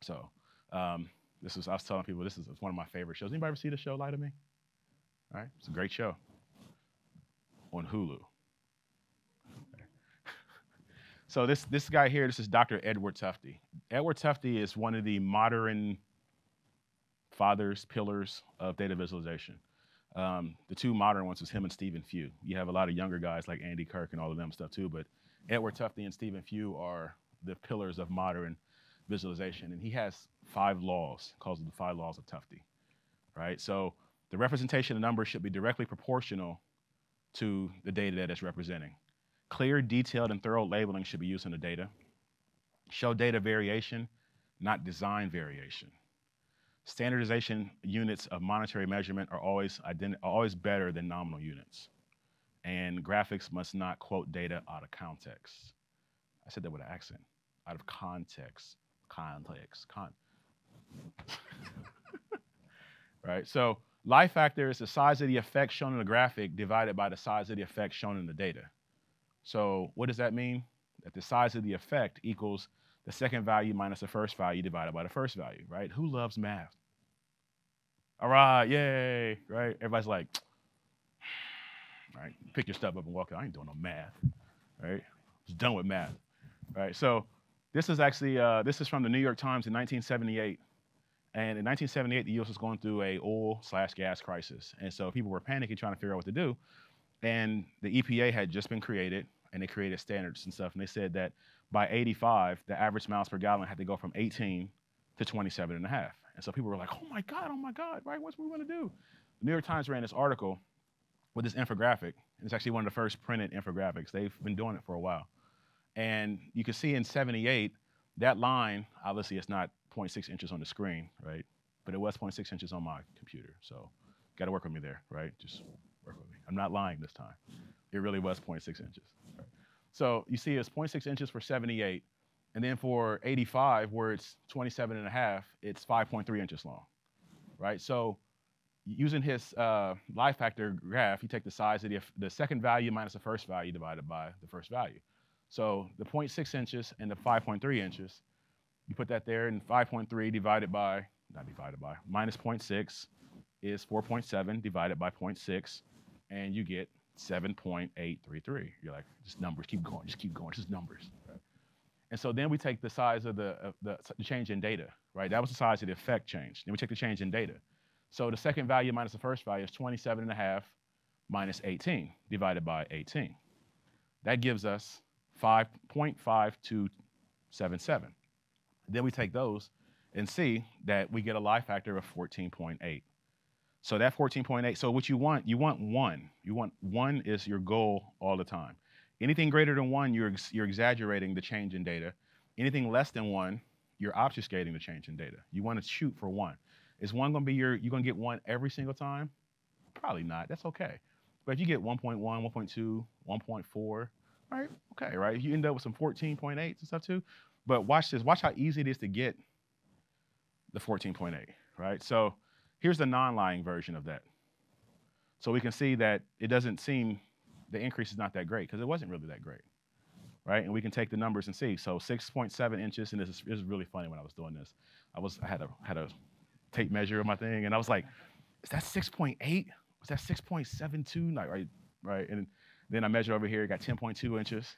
So I was telling people, this is one of my favorite shows. Anybody ever see the show Lie to Me? All right, it's a great show on Hulu. So this guy here, this is Dr. Edward Tufte. Edward Tufte is one of the modern pillars of data visualization. The 2 modern ones is him and Stephen Few. You have a lot of younger guys like Andy Kirk and all of them stuff too, but Edward Tufte and Stephen Few are the pillars of modern visualization. And he has 5 laws, calls them the 5 laws of Tufte, right? So the representation of numbers should be directly proportional to the data that it's representing. Clear, detailed, and thorough labeling should be used in the data. Show data variation, not design variation. Standardization units of monetary measurement are always better than nominal units. And graphics must not quote data out of context. I said that with an accent. Out of context. Right? So life factor is the size of the effect shown in the graphic divided by the size of the effect shown in the data. So what does that mean? That the size of the effect equals the second value minus the first value divided by the first value, right? Who loves math? All right, yay, right? Everybody's like, all right, pick your stuff up and walk out. I ain't doing no math, right? Just done with math, right? So this is actually, this is from the New York Times in 1978. And in 1978, the US was going through a oil/gas crisis. And so people were panicking, trying to figure out what to do. And the EPA had just been created, and they created standards and stuff. And they said that by 85, the average miles per gallon had to go from 18 to 27.5. And so people were like, oh my God, right? What's we going to do? The New York Times ran this article with this infographic. And it's actually one of the first printed infographics. They've been doing it for a while. And you can see in 78, that line, obviously it's not 0.6 inches on the screen, right? But it was 0.6 inches on my computer. So got to work with me there, right? Just work with me. I'm not lying this time. It really was 0.6 inches. Right? So you see it's 0.6 inches for 78. And then for 85, where it's 27.5, it's 5.3 inches long, right? So using his life factor graph, you take the size of the second value minus the first value divided by the first value. So the 0.6 inches and the 5.3 inches, you put that there, and 5.3 divided by, minus 0.6 is 4.7 divided by 0.6, and you get 7.833. You're like, just numbers, keep going, just is numbers. Right? And so then we take the size of the change in data, right? That was the size of the effect change. Then we take the change in data. So the second value minus the first value is 27.5 minus 18 divided by 18. That gives us 5.5277. Then we take those and see that we get a life factor of 14.8. So that 14.8, so what you want 1. You want 1 is your goal all the time. Anything greater than 1, you're exaggerating the change in data. Anything less than 1, you're obfuscating the change in data. You want to shoot for 1. Is 1 going to be you're going to get 1 every single time? Probably not. That's okay. But if you get 1.1, 1.2, 1.4, right? Okay, right? You end up with some 14.8s and stuff too. But watch this. Watch how easy it is to get the 14.8, right? So here's the non-lying version of that. So we can see that it doesn't seem, the increase is not that great because it wasn't really that great, right? And we can take the numbers and see. So 6.7 inches, and this is really funny when I was doing this. I had a tape measure of my thing, and I was like, is that 6.8? Was that 6.72? Right? And then I measure over here, got 10.2 inches,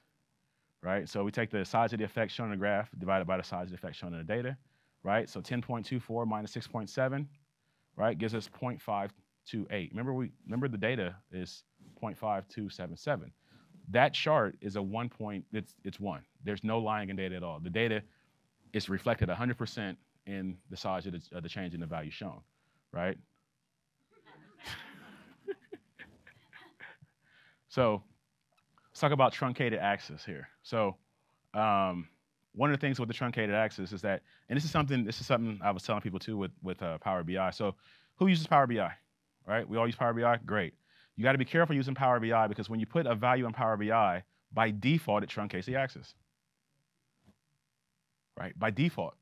right? So we take the size of the effect shown in the graph divided by the size of the effect shown in the data, right? So 10.24 minus 6.7, right, gives us 0.528. Remember the data is 0.5277. That chart is a 1 point, it's 1. There's no lying in data at all. The data is reflected 100% in the size of the change in the value shown, right? So let's talk about truncated axis here. So one of the things with the truncated axis is that, and this is something I was telling people too with Power BI. So who uses Power BI, right? We all use Power BI, great. You got to be careful using Power BI because when you put a value in Power BI, by default, it truncates the axis, right? By default,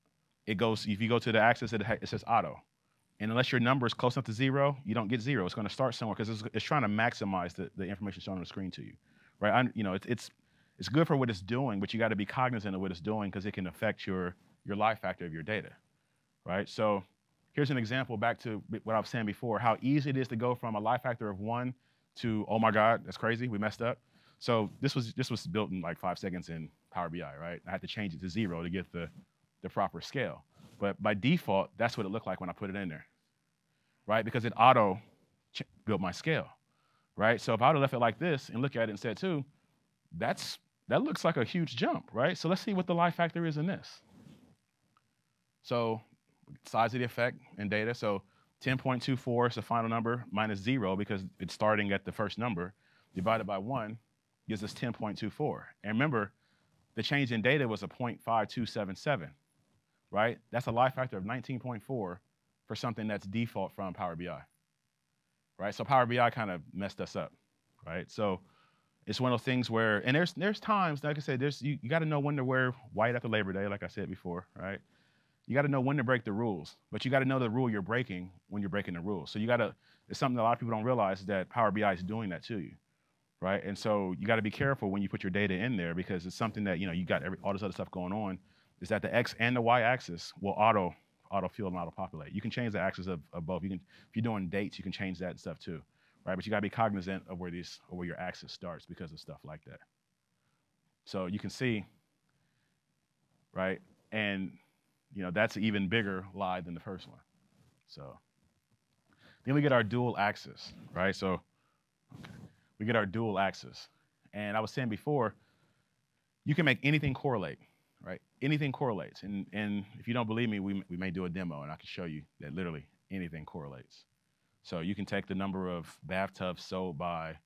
it goes, if you go to the axis, it says auto. And unless your number is close enough to 0, you don't get 0. It's going to start somewhere because it's trying to maximize the information shown on the screen to you, right? It's good for what it's doing, but you got to be cognizant of what it's doing because it can affect your life factor of your data, right? So here's an example back to what I was saying before, how easy it is to go from a life factor of 1 to, oh my God, that's crazy, we messed up. So this was built in like 5 seconds in Power BI, right? I had to change it to 0 to get the proper scale. But by default, that's what it looked like when I put it in there, right? Because it auto built my scale, right? So if I would have left it like this and look at it and said, too, that looks like a huge jump, right? So let's see what the life factor is in this. So size of the effect and data. So 10.24 is the final number minus 0 because it's starting at the first number divided by 1 gives us 10.24. And remember, the change in data was a 0.5277, right? That's a life factor of 19.4 for something that's default from Power BI, right? So Power BI kind of messed us up, right? So it's one of those things where, and there's times, like I said, you got to know when to wear white after Labor Day, like I said before, right? You got to know when to break the rules, but you got to know the rule you're breaking when you're breaking the rules. So it's something that a lot of people don't realize, that Power BI is doing that to you, right? And so you got to be careful when you put your data in there because it's something that, you got all this other stuff going on, is that the X and the Y axis will auto-fill and auto-populate. You can change the axis of both. If you're doing dates, you can change that and stuff too, right? But you got to be cognizant of where your axis starts because of stuff like that. So you can see, right? And that's an even bigger lie than the first one. So then we get our dual axis, right? So we get our dual axis. And I was saying before, you can make anything correlate, right? Anything correlates. And if you don't believe me, we may do a demo and I can show you that literally anything correlates. So you can take the number of bathtubs sold by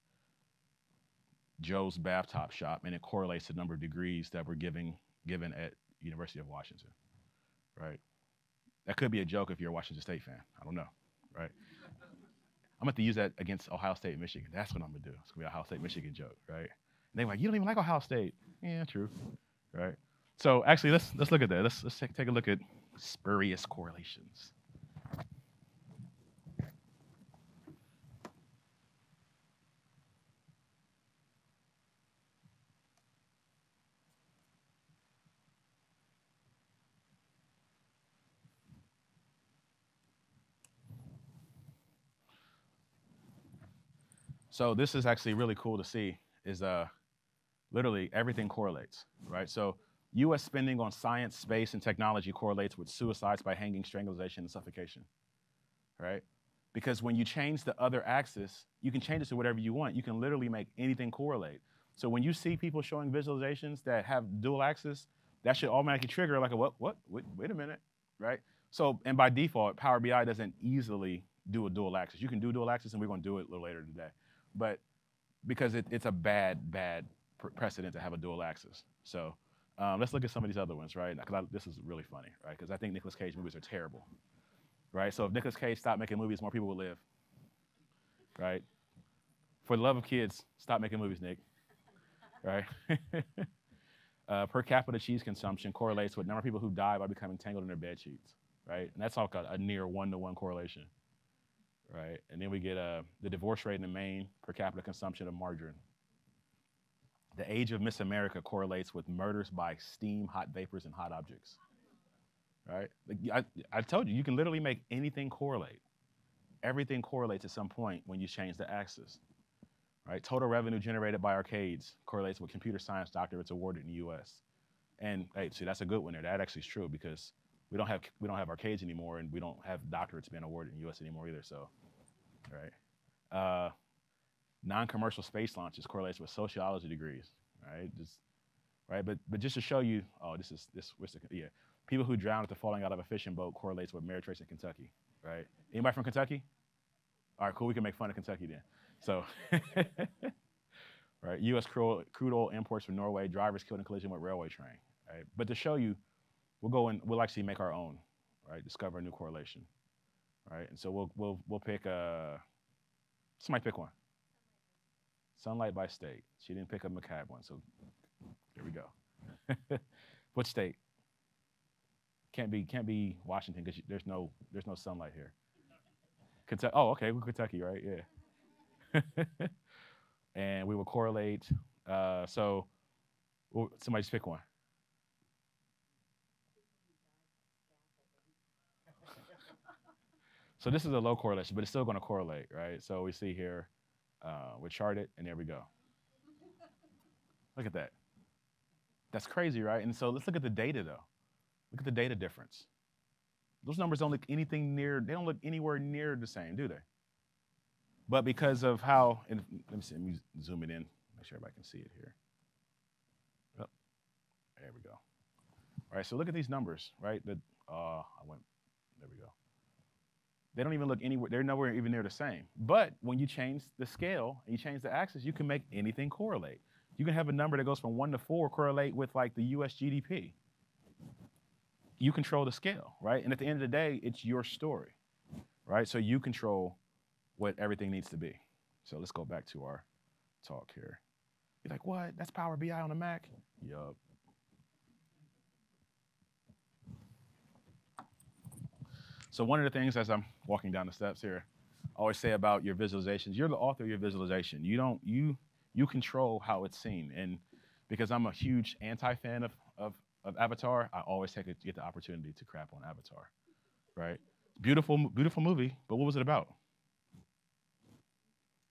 Joe's bathtub shop and it correlates to the number of degrees that were given at University of Washington, right? That could be a joke if you're a Washington State fan. I don't know, right? I'm going to use that against Ohio State and Michigan. That's what I'm going to do. It's going to be an Ohio State-Michigan joke, right? And they're like, you don't even like Ohio State. Yeah, true, right? So actually, let's look at that. Let's take a look at spurious correlations. So this is actually really cool to see, is literally everything correlates, right? So U.S. spending on science, space, and technology correlates with suicides by hanging, strangulation, and suffocation, right? Because when you change the other axis, you can change it to whatever you want. You can literally make anything correlate. So when you see people showing visualizations that have dual axis, that should automatically trigger like a wait a minute, right? So, and by default, Power BI doesn't easily do a dual axis. You can do dual axis, and we're going to do it a little later today. But because it's a bad precedent to have a dual axis. So let's look at some of these other ones, right? Because this is really funny, right? Because I think Nicolas Cage movies are terrible, right? So if Nicolas Cage stopped making movies, more people would live, right? For the love of kids, stop making movies, Nick, right? Per capita cheese consumption correlates with the number of people who die by becoming tangled in their bed sheets, right? And that's like a near 1-to-1 correlation. Right, and then we get the divorce rate in Maine per capita consumption of margarine. The age of Miss America correlates with murders by steam, hot vapors, and hot objects. Right? Like, I told you, you can literally make anything correlate. Everything correlates at some point when you change the axis. right? Total revenue generated by arcades correlates with computer science doctorates awarded in the U.S. And hey, see, that's a good one there. That actually is true because we don't have arcades anymore, and we don't have doctorates being awarded in the U.S. anymore either. So, right. Non-commercial space launches correlates with sociology degrees, right? But just to show you, oh, yeah. People who drown after falling out of a fishing boat correlates with marriage race in Kentucky, right? Anybody from Kentucky? All right, cool. We can make fun of Kentucky then. So, right, U.S. crude oil imports from Norway, drivers killed in collision with railway train, right? But to show you, we'll actually make our own, right? Discover a new correlation, right? And so we'll pick somebody pick one. Sunlight by state. She didn't pick a McCab one, so here we go. What state? Can't be Washington because there's no sunlight here. Kentucky. Oh, okay, we're Kentucky, right? Yeah. And we will correlate. So somebody just pick one. So this is a low correlation, but it's still going to correlate, right? So we see here, we chart it, and there we go. Look at that. That's crazy, right? And so let's look at the data, though. Look at the data difference. Those numbers don't look anything near, they don't look anywhere near the same, do they? But because of how, and let me zoom it in, make sure everybody can see it here. Oh, there we go. All right, so look at these numbers, right? There we go. They don't even look anywhere, they're nowhere even near the same. But when you change the scale and you change the axis, you can make anything correlate. You can have a number that goes from 1 to 4 correlate with like the US GDP. You control the scale, right? And at the end of the day, it's your story, right? So you control what everything needs to be. So let's go back to our talk here. You're like, what? That's Power BI on a Mac? Yup. So one of the things as I'm walking down the steps here, I always say about your visualizations, you're the author of your visualization. You control how it's seen. And because I'm a huge anti-fan of Avatar, I always get the opportunity to crap on Avatar, right? Beautiful movie, but what was it about?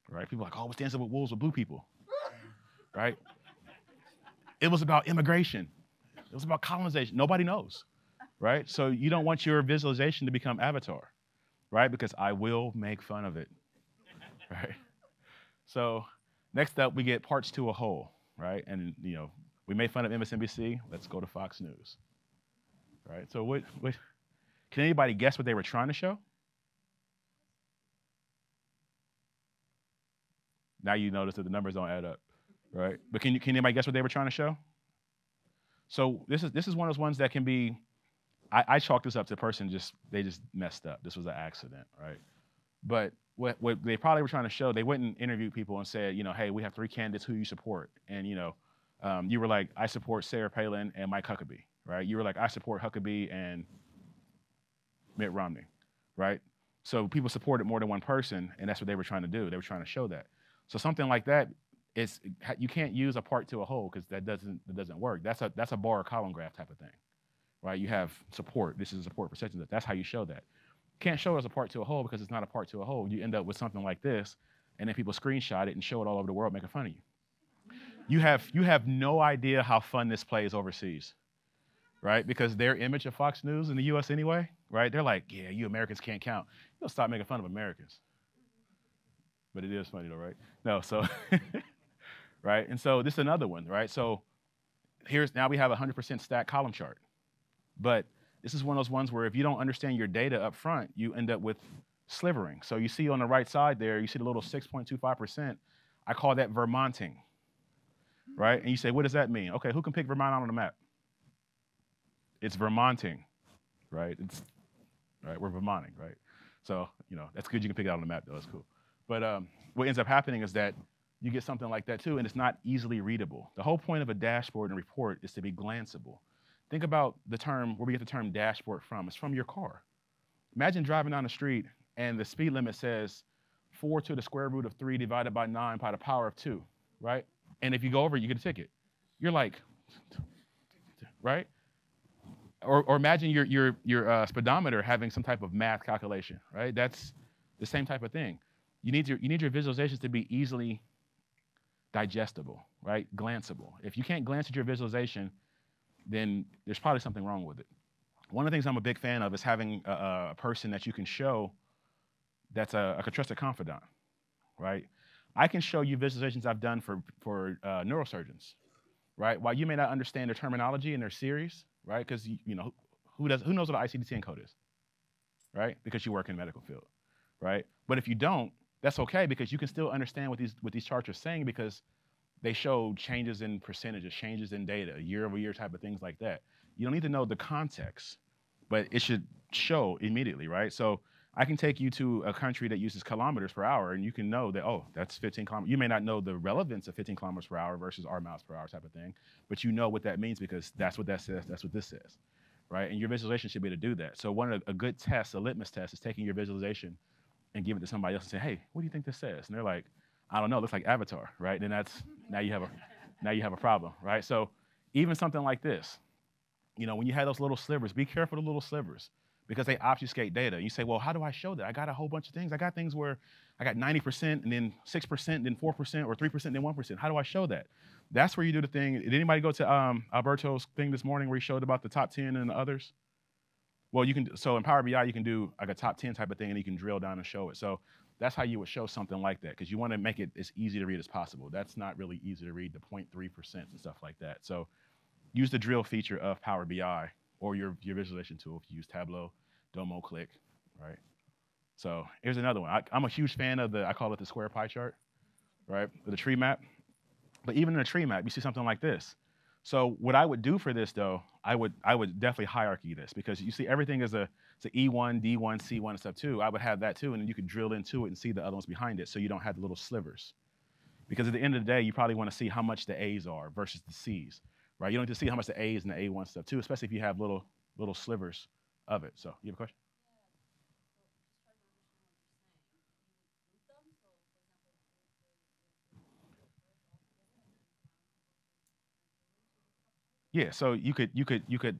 Right? People are like, oh, what's Dancing with Wolves with blue people, right? It was about immigration. It was about colonization. Nobody knows, right? So you don't want your visualization to become Avatar, right? Because I will make fun of it, right? So next up, we get parts to a whole, right? And we made fun of MSNBC. Let's go to Fox News, right? So what can anybody guess what they were trying to show? Now you notice that the numbers don't add up, right? But can anybody guess what they were trying to show? So this is one of those ones that can be, I chalked this up to a person they just messed up. This was an accident, right? But what they probably were trying to show, they went and interviewed people and said, hey, we have 3 candidates who you support. And you were like, I support Sarah Palin and Mike Huckabee, right? You were like, I support Huckabee and Mitt Romney, right? So people supported more than one person, and that's what they were trying to do. They were trying to show that. So something like that you can't use a part to a whole because that doesn't work. That's a bar or column graph type of thing, right? You have support. This is support for such and such. That's how you show that. Can't show it as a part to a whole because it's not a part to a whole. You end up with something like this, and then people screenshot it and show it all over the world, making fun of you. You have no idea how fun this plays overseas, right? Because their image of Fox News in the U.S. anyway, right? They're like, yeah, you Americans can't count. You'll stop making fun of Americans. But it is funny though, right? No, so, right? And so this is another one, right? So now we have a 100% stacked column chart. But this is one of those ones where if you don't understand your data up front, you end up with slivering. So you see on the right side there, you see the little 6.25%. I call that Vermonting, right? And you say, what does that mean? Okay, who can pick Vermont out on the map? It's Vermonting, right? We're Vermonting, right? So, that's good you can pick it out on the map though, that's cool. But what ends up happening is that you get something like that too, and it's not easily readable. The whole point of a dashboard and report is to be glanceable. Think about the term, where we get the term dashboard from. It's from your car. Imagine driving down the street and the speed limit says 4 to the square root of 3 divided by 9 by the power of 2, right? And if you go over it, you get a ticket. You're like, right? Or imagine your speedometer having some type of math calculation, right? That's the same type of thing. You need your visualizations to be easily digestible, right? Glanceable. If you can't glance at your visualization, then there's probably something wrong with it. One of the things I'm a big fan of is having a person that you can show that's a trusted confidant, right? I can show you visualizations I've done for neurosurgeons, right? While you may not understand their terminology and their series, right? Because you know who knows what an ICD-10 code is, right? Because you work in the medical field, right? But if you don't, that's okay because you can still understand what these charts are saying because they show changes in percentages, changes in data, year-over-year type of things like that. You don't need to know the context, but it should show immediately, right? So I can take you to a country that uses kilometers per hour, and you can know that, oh, that's 15 kilometers. You may not know the relevance of 15 kilometers per hour versus our miles per hour type of thing, but you know what that means because that's what that says, that's what this says, right? And your visualization should be able to do that. So one of a good test, a litmus test, is taking your visualization and give it to somebody else and say, hey, what do you think this says? And they're like, I don't know, it looks like Avatar, right? Then now you have a problem, right? So even something like this, you know, when you have those little slivers, be careful of the little slivers because they obfuscate data. You say, well, how do I show that? I got a whole bunch of things. I got things where I got 90% and then 6%, then 4% or 3%, then 1%. How do I show that? That's where you do the thing. Did anybody go to Alberto's thing this morning where he showed about the top 10 and the others? Well, you can, so in Power BI, you can do like a top 10 type of thing and you can drill down and show it. So that's how you would show something like that because you want to make it as easy to read as possible. That's not really easy to read, the 0.3% and stuff like that. So use the drill feature of Power BI or your visualization tool if you use Tableau, Domo, Click, right? So here's another one. I'm a huge fan of I call it the square pie chart, right? The tree map. But even in a tree map, you see something like this. So what I would do for this though, I would definitely hierarchy this because you see everything is it's a E1, D1, C1 and stuff too. I would have that too, and then you could drill into it and see the other ones behind it so you don't have the little slivers. Because at the end of the day, you probably want to see how much the A's are versus the C's, right? You don't need to see how much the A's and the A1 stuff too, especially if you have little slivers of it. So you have a question? Yeah, so you could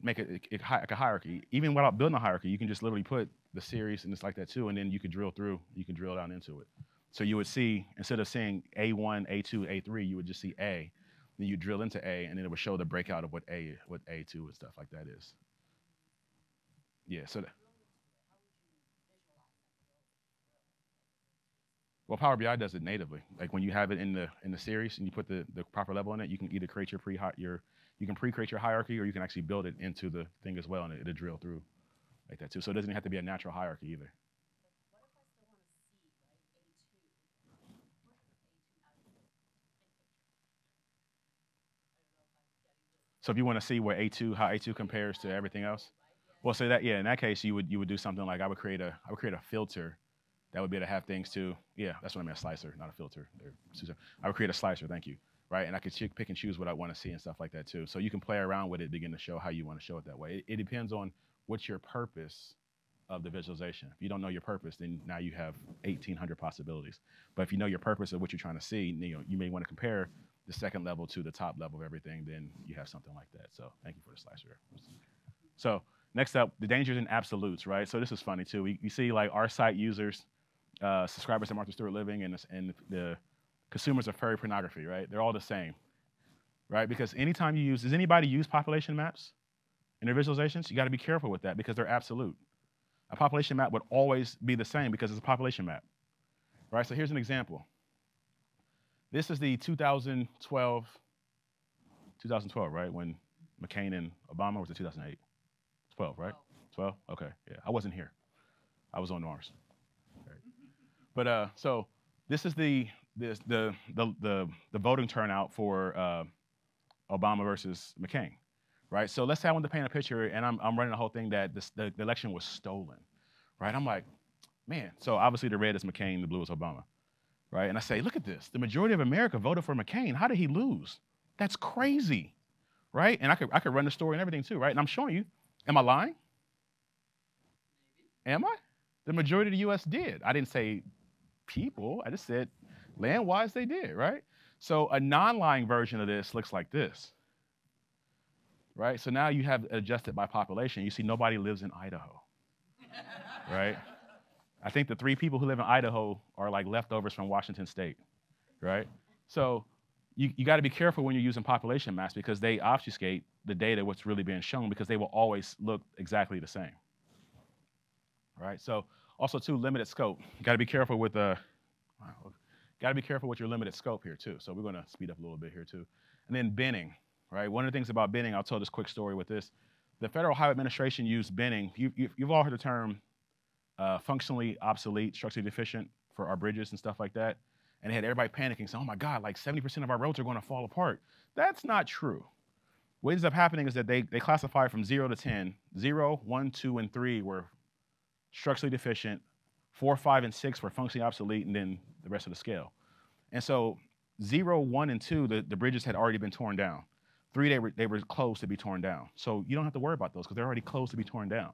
make it like a hierarchy. Even without building a hierarchy, you can just literally put the series and it's like that too, and then you could drill through, you can drill down into it. So you would see, instead of saying A1, A2, A3, you would just see A. Then you drill into A, and then it would show the breakout of what A2 and stuff like that is. Yeah, so well, Power BI does it natively. Like when you have it in the series and you put the proper level in it, you can either create you can pre-create your hierarchy or you can actually build it into the thing as well, and it'll drill through like that too. So it doesn't have to be a natural hierarchy either. So if you want to see where how A2 compares to everything else, well, so that yeah, in that case you would do something like I would create a filter that would be able to have things too. Yeah, that's what I meant, a slicer, not a filter. I would create a slicer, thank you, right? And I could pick and choose what I want to see and stuff like that too. So you can play around with it, begin to show how you want to show it that way. It depends on what's your purpose of the visualization. If you don't know your purpose, then now you have 1,800 possibilities. But if you know your purpose of what you're trying to see, you may want to compare the second level to the top level of everything, then you have something like that. So thank you for the slicer. So next up, the dangers in absolutes, right? So this is funny too. You see like our site users, subscribers to Martha Stewart Living and the consumers of furry pornography, right? They're all the same, right? Because anytime does anybody use population maps in their visualizations? You got to be careful with that because they're absolute. A population map would always be the same because it's a population map, right? So here's an example. This is the 2012, right? When McCain and Obama, or was it 2008? 12, right? 12? Okay, yeah. I wasn't here. I was on Mars. Right. But so this is the voting turnout for Obama versus McCain, right? So let's say I want to paint a picture, and I'm running the whole thing that the election was stolen, right? I'm like, man. So obviously the red is McCain, the blue is Obama. Right? And I say, look at this. The majority of America voted for McCain. How did he lose? That's crazy, right? And I could run the story and everything too, right? And I'm showing you. Am I lying? Am I? The majority of the U.S. did. I didn't say people. I just said land-wise they did, right? So a non-lying version of this looks like this, right? So now you have adjusted by population. You see nobody lives in Idaho, right? I think the 3 people who live in Idaho are like leftovers from Washington State, right? So you got to be careful when you're using population maps because they obfuscate the data, what's really being shown, because they will always look exactly the same, right? So also too, limited scope. You got to be careful with got to be careful with your limited scope here too. So we're going to speed up a little bit here too. And then binning, right? One of the things about binning, I'll tell this quick story with this. The Federal Highway Administration used binning. You've all heard the term functionally obsolete, structurally deficient for our bridges and stuff like that. And they had everybody panicking, saying, oh my God, like 70% of our roads are going to fall apart. That's not true. What ends up happening is that they classify from 0 to 10. 0, 1, 2, and 3 were structurally deficient. 4, 5, and 6 were functionally obsolete, and then the rest of the scale. And so 0, 1, and 2, the bridges had already been torn down. 3, they were closed to be torn down. So you don't have to worry about those because they're already closed to be torn down.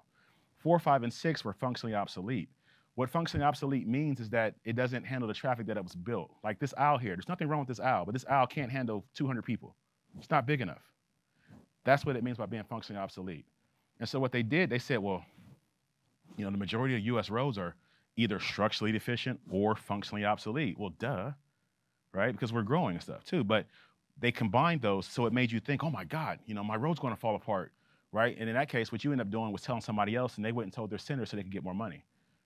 4, 5, and 6 were functionally obsolete. What functionally obsolete means is that it doesn't handle the traffic that it was built. Like this aisle here, there's nothing wrong with this aisle, but this aisle can't handle 200 people. It's not big enough. That's what it means by being functionally obsolete. And so what they did, they said, well, you know, the majority of US roads are either structurally deficient or functionally obsolete. Well, duh, right? Because we're growing and stuff too. But they combined those, so it made you think, oh my God, you know, my road's gonna fall apart, right? And in that case, what you end up doing was telling somebody else, and they went and told their sender so they could get more money.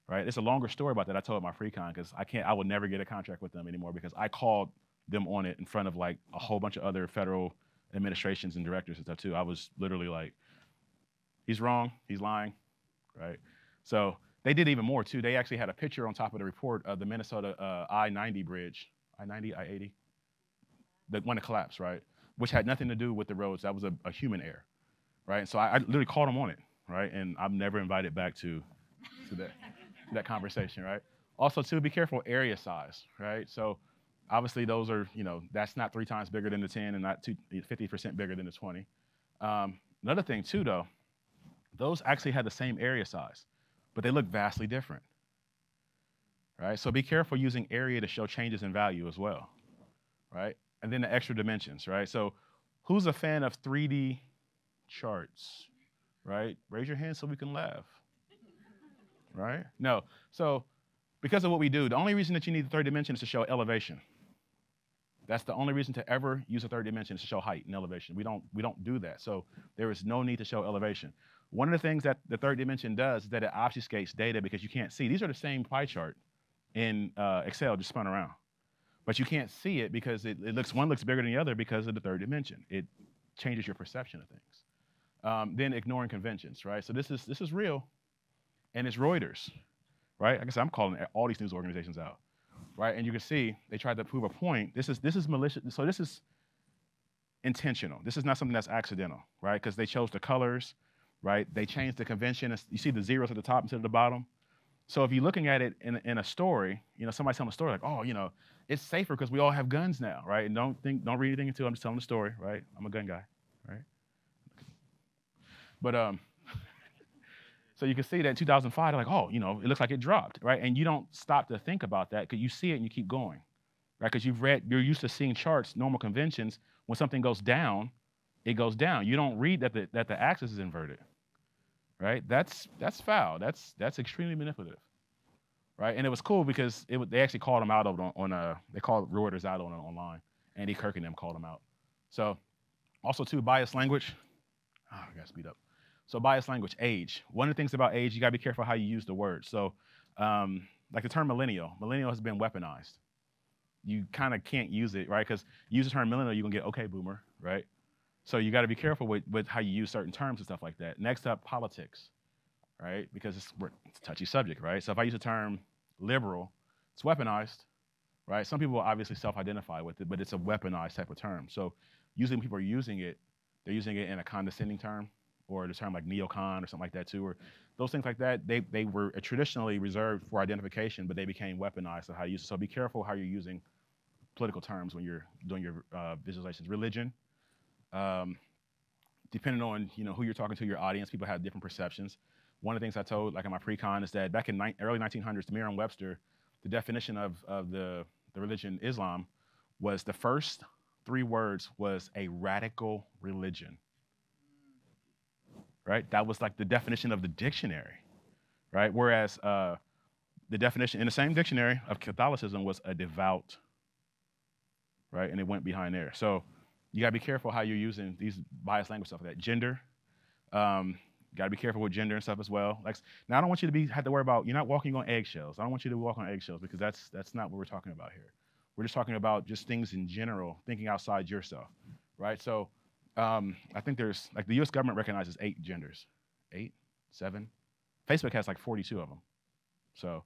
Right? It's a longer story about that. I told my pre-con because I would never get a contract with them anymore because I called them on it in front of like a whole bunch of other federal administrations and directors and stuff too. I was literally like, he's wrong, he's lying, right? So they did even more too. They actually had a picture on top of the report of the Minnesota I-90 bridge, I-90, I-80, the one that collapsed, right? Which had nothing to do with the roads. That was a human error, right? And so I literally called them on it, right? And I'm never invited back to that conversation, right? Also, too, be careful area size, right? So obviously those are, you know, that's not 3 times bigger than the 10 and not 50% bigger than the 20. Another thing too, though, those actually had the same area size, but they look vastly different, right? So be careful using area to show changes in value as well, right? And then the extra dimensions, right? So who's a fan of 3D charts, right? Raise your hand so we can laugh. Right? No. So because of what we do, the only reason that you need the third dimension is to show elevation. That's the only reason to ever use a third dimension is to show height and elevation. We don't do that. So there is no need to show elevation. One of the things that the third dimension does is that it obfuscates data because you can't see. These are the same pie chart in Excel just spun around. But you can't see it because one looks bigger than the other because of the third dimension. It changes your perception of things. Then ignoring conventions, right? So this is real. And it's Reuters, right? I guess I'm calling all these news organizations out, right? And you can see they tried to prove a point. This is malicious. So this is intentional. This is not something that's accidental, right? Because they chose the colors, right? They changed the convention. You see the zeros at the top instead of the bottom. So if you're looking at it in a story, you know, somebody's telling a story like, oh, you know, it's safer because we all have guns now, right? And don't read anything into it. I'm just telling the story, right? I'm a gun guy, right? But so you can see that in 2005, they're like, oh, you know, it looks like it dropped, right? And you don't stop to think about that because you see it and you keep going, right? Because you're used to seeing charts, normal conventions. When something goes down, it goes down. You don't read that the axis is inverted, right? That's foul. That's extremely manipulative, right? And it was cool because they actually called them out they called Reuters out on it online. Andy Kirk and them called them out. So also too, biased language. Oh, I gotta speed up. So biased language, age. One of the things about age, you gotta be careful how you use the word. So like the term millennial has been weaponized. You kind of can't use it, right? Because you use the term millennial, you're gonna get, okay, boomer, right? So you gotta be careful with how you use certain terms and stuff like that. Next up, politics, right? Because it's a touchy subject, right? So if I use the term liberal, it's weaponized, right? Some people obviously self-identify with it, but it's a weaponized type of term. So usually when people are using it, they're using it in a condescending term, or the term like neocon or something like that too, or those things like that, they were traditionally reserved for identification, but they became weaponized of how you use it. So be careful how you're using political terms when you're doing your visualizations. Religion, depending on who you're talking to, your audience, people have different perceptions. One of the things I told, like in my pre-con, is that back in early 1900s, Merriam-Webster, the definition of the religion Islam was the first 3 words was a radical religion. Right? That was like the definition of the dictionary, right? Whereas the definition in the same dictionary of Catholicism was a devout right? And it went behind there. So you gotta be careful how you're using these biased language stuff like that. Gender, got to be careful with gender and stuff as well. Like, now I don't want you to have to worry about, you're not walking on eggshells. I don't want you to walk on eggshells because that's not what we're talking about here. We're just talking about just things in general, thinking outside yourself, right? So I think there's, like, the US government recognizes 8 genders. 8, 7. Facebook has like 42 of them. So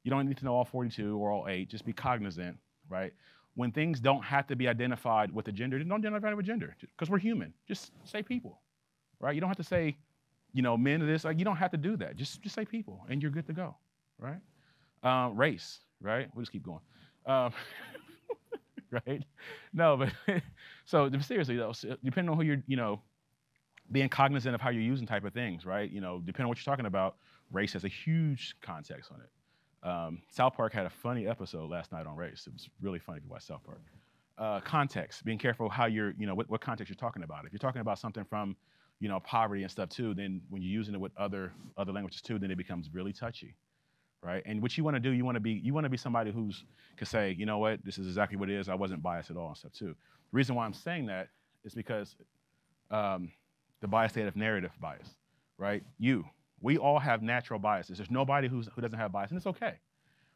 you don't need to know all 42 or all 8, just be cognizant, right? When things don't have to be identified with a gender, then don't identify with gender because we're human. Just say people, right? You don't have to say, men of this, like, you don't have to do that. Just say people, and you're good to go, right? Race, right? We'll just keep going, right? No, but so seriously though, depending on who you're, being cognizant of how you're using type of things, right? Depending on what you're talking about, race has a huge context on it. South Park had a funny episode last night on race. It was really funny if you watch South Park. Context, being careful how you're, what context you're talking about. If you're talking about something from poverty and stuff too, then when you're using it with other languages too, then it becomes really touchy, right? And what you want to do, you want to be somebody who's can say, you know what, this is exactly what it is. I wasn't biased at all and stuff too. The reason why I'm saying that is because the bias state of narrative bias, right? We all have natural biases. There's nobody who doesn't have bias, and it's okay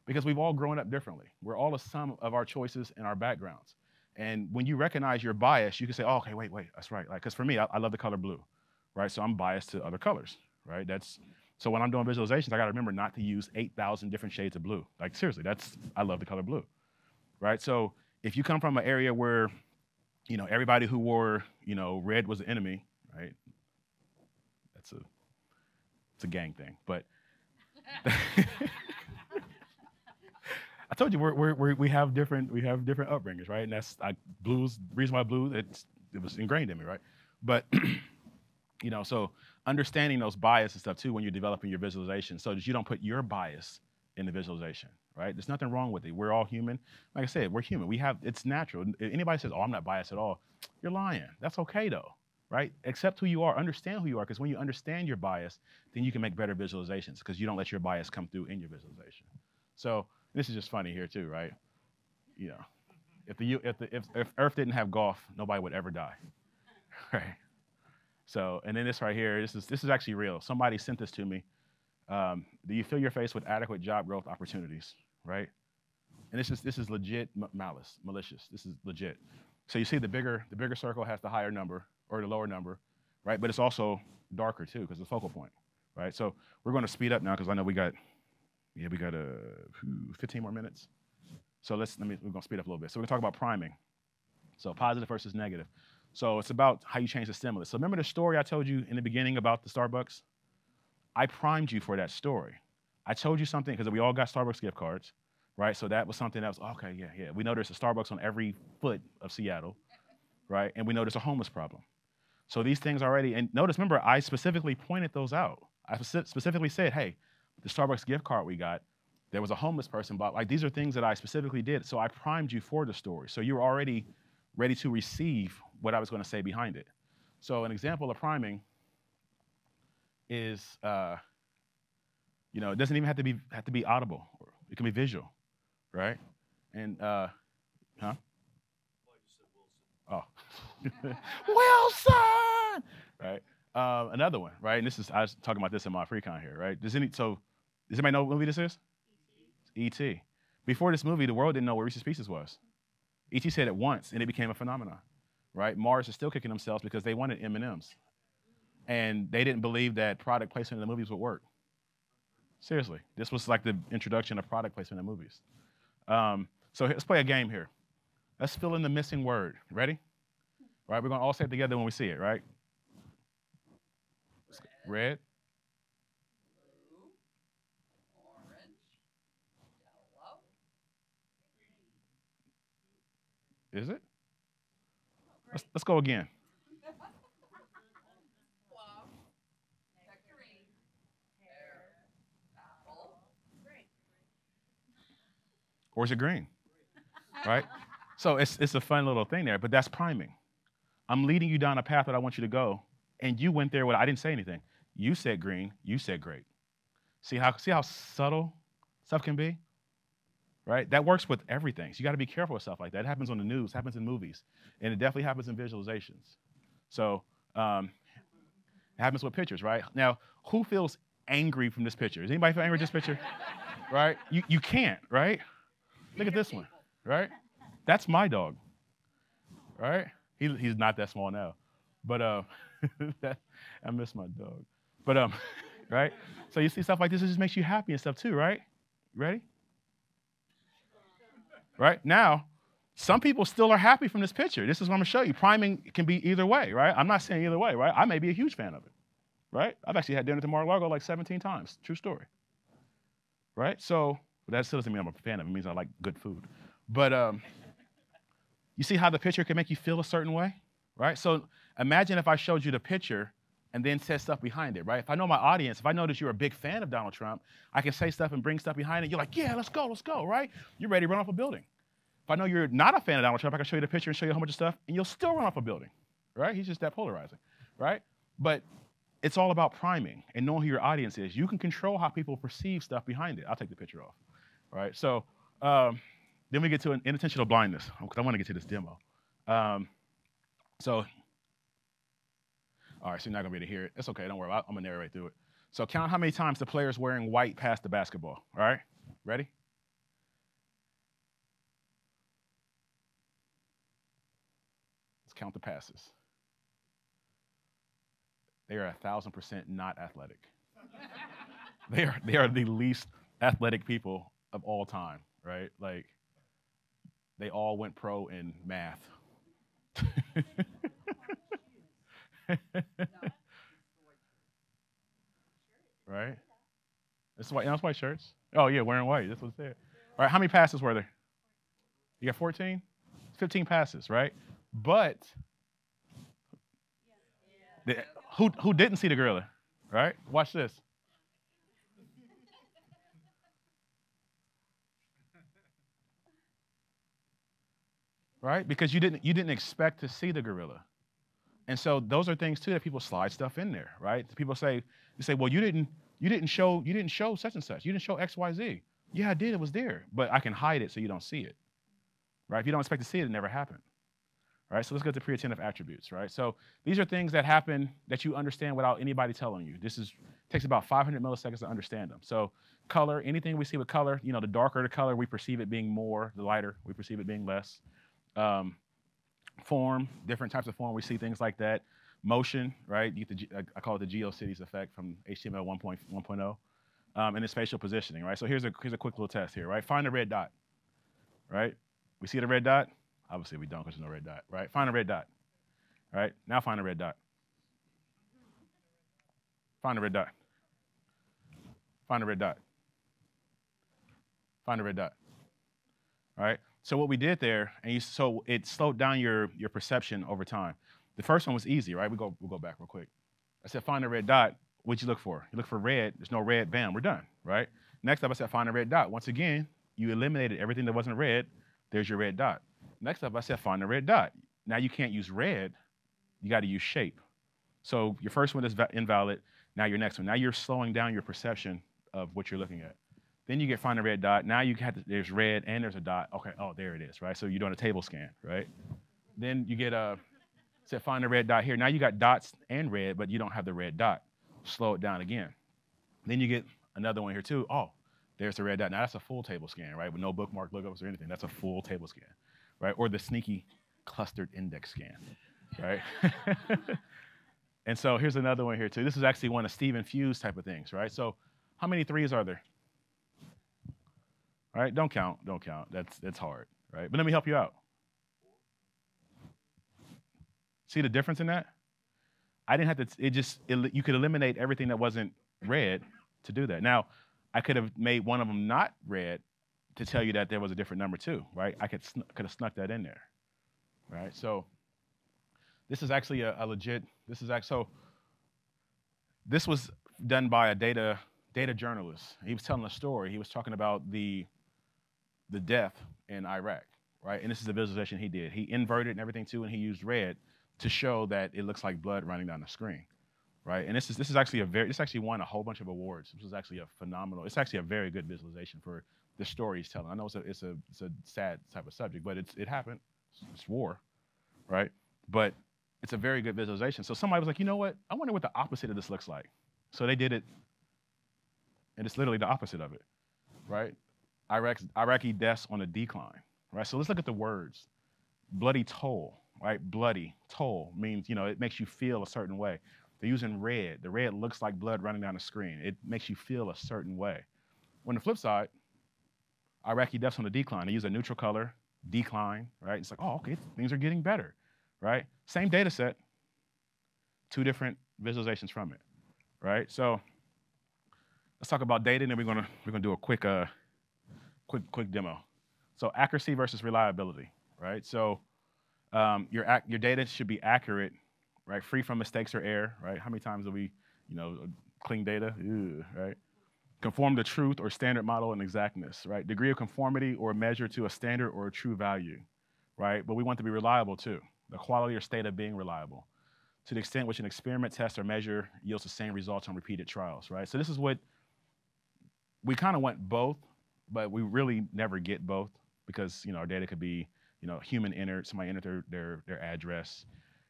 because we've all grown up differently. We're all a sum of our choices and our backgrounds. And when you recognize your bias, you can say, oh, okay, wait, that's right. Like, because for me, I love the color blue, right? So I'm biased to other colors, right? So when I'm doing visualizations, I got to remember not to use 8,000 different shades of blue. Like, seriously, I love the color blue, right? So if you come from an area where, everybody who wore, red was the enemy, right? It's a gang thing, but I told you we have different upbringings, right? And that's blues. The reason why blue, it was ingrained in me, right? But so understanding those biases and stuff too when you're developing your visualization, so that you don't put your bias in the visualization, right? There's nothing wrong with it. We're all human. Like I said, we're human. It's natural. If anybody says, "Oh, I'm not biased at all," you're lying. That's okay though, right? Accept who you are. Understand who you are, because when you understand your bias, then you can make better visualizations because you don't let your bias come through in your visualization. So this is just funny here too, right? If Earth didn't have golf, nobody would ever die, right? So, and then this right here, this is actually real. Somebody sent this to me. Do you fill your face with adequate job growth opportunities, right? And this is legit malicious. This is legit. So you see the bigger circle has the higher number or the lower number, right? But it's also darker too because it's the focal point, right? So we're going to speed up now because I know we got 15 more minutes. So we're going to speed up a little bit. So we're going to talk about priming. So positive versus negative. So it's about how you change the stimulus. So remember the story I told you in the beginning about the Starbucks? I primed you for that story. I told you something because we all got Starbucks gift cards, right? So that was something that was, okay, yeah. We know there's a Starbucks on every foot of Seattle, right? And we know there's a homeless problem. So these things already, and notice, remember, I specifically pointed those out. I specifically said, hey, the Starbucks gift card we got, there was a homeless person, but like these are things that I specifically did. So I primed you for the story. So you were already ready to receive what I was going to say behind it. So an example of priming is, it doesn't even have to be audible. It can be visual, right? And huh? Well, I just said Wilson. Oh, Wilson, right? Another one, right? And I was talking about this in my pre-con here, right? Does anybody know what movie this is? E.T. Before this movie, the world didn't know what Reese's Pieces was. E.T. said it once, and it became a phenomenon, right? Mars is still kicking themselves because they wanted M&Ms. And they didn't believe that product placement in the movies would work. Seriously. This was like the introduction of product placement in movies. So let's play a game here. Let's fill in the missing word. Ready? All right, we're going to all say it together when we see it, right? Red. Blue, orange, yellow, green. Is it? Let's go again. Plum, nectarine, pear, apple, green. Or is it green? Right? So it's a fun little thing there, but that's priming. I'm leading you down a path that I want you to go, and you went there I didn't say anything. You said green, you said great. See how subtle stuff can be? right? That works with everything. So you got to be careful with stuff like that. It happens on the news, happens in movies, and it definitely happens in visualizations. So it happens with pictures, right? Now, who feels angry from this picture? Does anybody feel angry with this picture? Right? You can't, right? Look at this one, right? That's my dog, right? He's not that small now, but I miss my dog. But right? So you see stuff like this, it just makes you happy and stuff too, right? Ready? Right? Now, some people still are happy from this picture. This is what I'm gonna show you. Priming can be either way, right? I'm not saying either way, right? I may be a huge fan of it, right? I've actually had dinner at Mar-a-Lago like 17 times. True story, right? So that still doesn't mean I'm a fan of it. It means I like good food. But you see how the picture can make you feel a certain way, right? So imagine if I showed you the picture and then said stuff behind it, right? If I know my audience, if I know that you're a big fan of Donald Trump, I can say stuff and bring stuff behind it. You're like, yeah, let's go, right? You're ready to run off a building. If I know you're not a fan of Donald Trump, I can show you the picture and show you a whole bunch of stuff, and you'll still run off a building, right? He's just that polarizing, right? But it's all about priming and knowing who your audience is. You can control how people perceive stuff behind it. I'll take the picture off, right? So then we get to an inattentional blindness, because I want to get to this demo. All right, so you're not going to be able to hear it. It's okay, don't worry, I'm going to narrate through it. So count how many times the player's wearing white past the basketball, all right? Ready? Let's count the passes. They are 1,000% not athletic. They are the least athletic people of all time, right? Like, they all went pro in math. Right? It's white. It's white shirts. Oh yeah, wearing white. That's what it said. All right, how many passes were there? You got 14? 15 passes, right? But who didn't see the gorilla? Right? Watch this. Right? Because you didn't expect to see the gorilla. And so those are things too that people slide stuff in there, right? People say, well, you didn't show such and such. You didn't show X, Y, Z. Yeah, I did. It was there, but I can hide it so you don't see it, right? If you don't expect to see it, it never happened, right? So let's go to pre-attentive attributes, right? So these are things that happen that you understand without anybody telling you. Takes about 500 milliseconds to understand them. So color, anything we see with color, the darker the color, we perceive it being more. The lighter, we perceive it being less. Form, different types of form, we see things like that. Motion, right? I call it the GeoCities effect from HTML 1.0. And then spatial positioning, right? So here's a quick little test here, right? Find a red dot, right? We see the red dot? Obviously we don't because there's no red dot, right? Find a red dot, right? Now find a red dot. Find a red dot. Find a red dot. Find a red dot, all right? So what we did there, so it slowed down your perception over time. The first one was easy, right? We'll go back real quick. I said, find a red dot. What'd you look for? You look for red. There's no red. Bam, we're done, right? Next up, I said, find a red dot. Once again, you eliminated everything that wasn't red. There's your red dot. Next up, I said, find a red dot. Now you can't use red. You got to use shape. So your first one is invalid. Now your next one. Now you're slowing down your perception of what you're looking at. Then you get find a red dot. Now there's red and there's a dot. Okay, oh, there it is, right? So you're doing a table scan, right? Then you get said find a red dot here. Now you got dots and red, but you don't have the red dot. Slow it down again. Then you get another one here too. Oh, there's the red dot. Now that's a full table scan, right? With no bookmark lookups or anything. That's a full table scan, right? Or the sneaky clustered index scan, right? And so here's another one here too. This is actually one of Stephen Few's type of things, right? So how many threes are there? All right, don't count. That's hard, right? But let me help you out. See the difference in that? I didn't have to, you could eliminate everything that wasn't red to do that. Now, I could have made one of them not red to tell you that there was a different number too, right? I could have snuck that in there, right? So this is actually a legit, so this was done by a data journalist. He was telling a story. He was talking about the death in Iraq, right? And this is the visualization he did. He inverted and everything too, and he used red to show that it looks like blood running down the screen. right? And this is actually this actually won a whole bunch of awards. This was actually a phenomenal. It's actually a very good visualization for the story he's telling. I know it's a sad type of subject, but it happened. It's war, right? But it's a very good visualization. So somebody was like, you know what? I wonder what the opposite of this looks like. So they did it, and it's literally the opposite of it, right? Iraqi deaths on a decline, right? So let's look at the words. Bloody toll, right? Bloody toll means, it makes you feel a certain way. They're using red. The red looks like blood running down the screen. It makes you feel a certain way. On the flip side, Iraqi deaths on the decline. They use a neutral color, decline, right? It's like, oh, okay, things are getting better, right? Same data set, two different visualizations from it, right? So let's talk about data, and then we're gonna do a quick demo. So accuracy versus reliability, right? So your data should be accurate, right? Free from mistakes or error, right? How many times do we, clean data, right? Conform to truth or standard model and exactness, right? Degree of conformity or measure to a standard or a true value, right? But we want to be reliable too. The quality or state of being reliable, to the extent which an experiment, test, or measure yields the same results on repeated trials, right? So this is what we kind of want both, but we really never get both because our data could be human entered, somebody entered their address,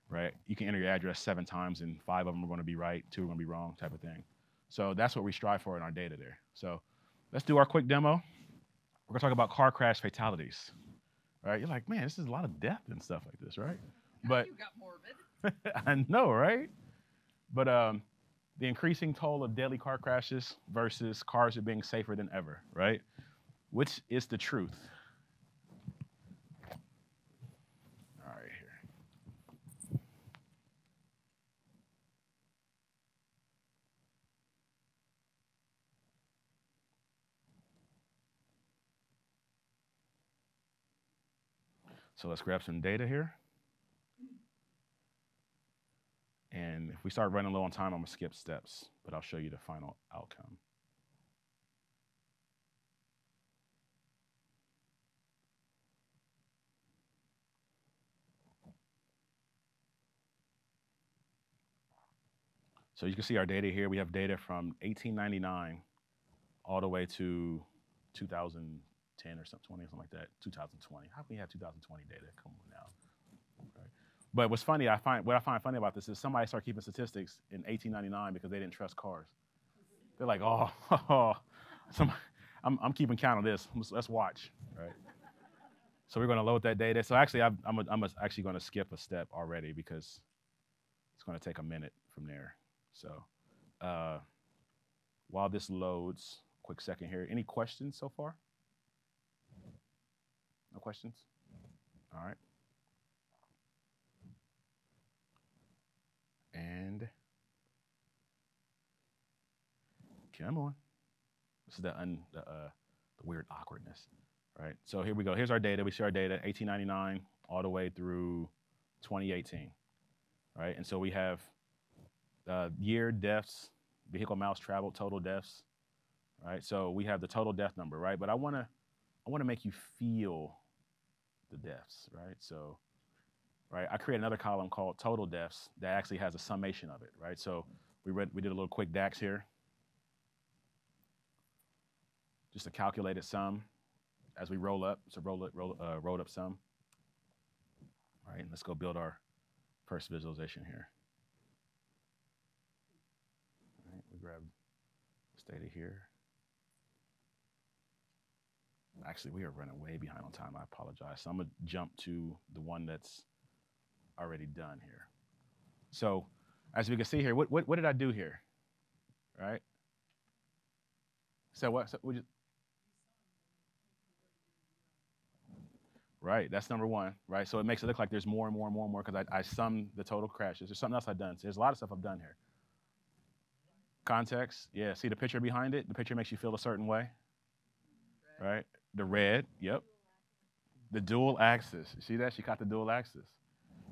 right? You can enter your address 7 times and 5 of them are going to be right, 2 are going to be wrong, type of thing. So that's what we strive for in our data there. So let's do our quick demo. We're going to talk about car crash fatalities, right? You're like, man, this is a lot of death and stuff like this, right? But You got morbid. I know, right? But the increasing toll of deadly car crashes versus cars are being safer than ever, right? Which is the truth? All right, here. So let's grab some data here. And if we start running low on time, I'm gonna skip steps, but I'll show you the final outcome. So you can see our data here. We have data from 1899 all the way to 2010 or something, 20 or something like that, 2020. How can we have 2020 data? Come on now. Okay. But what's funny, what I find funny about this is somebody started keeping statistics in 1899 because they didn't trust cars. They're like, I'm keeping count of this. Let's watch, right? So we're going to load that data. So actually, I'm actually going to skip a step already because it's going to take a minute from there. So while this loads, quick second here. Any questions so far? No questions? All right. And come on. This is the weird awkwardness, right? So here we go. Here's our data. We see our data, 1899 all the way through 2018, right? And so we have year, deaths, vehicle miles traveled, total deaths, right? So we have the total death number, right? But I want to make you feel the deaths, right? So, right, I create another column called total deaths that actually has a summation of it, right? So we did a little quick DAX here. Just a calculated sum as we roll up. So rolled up sum. All right, and let's go build our first visualization here. All right, we grab this data here. Actually, we are running way behind on time. I apologize. So I'm gonna jump to the one that's already done here. So as we can see here, what did I do here? Right? So what? So we just, right, that's number one, right? So it makes it look like there's more and more and more and more because I summed the total crashes. There's something else I've done. So there's a lot of stuff I've done here. Context, yeah, see the picture behind it? The picture makes you feel a certain way, right? The red, yep. The dual axis, you see that? She caught the dual axis,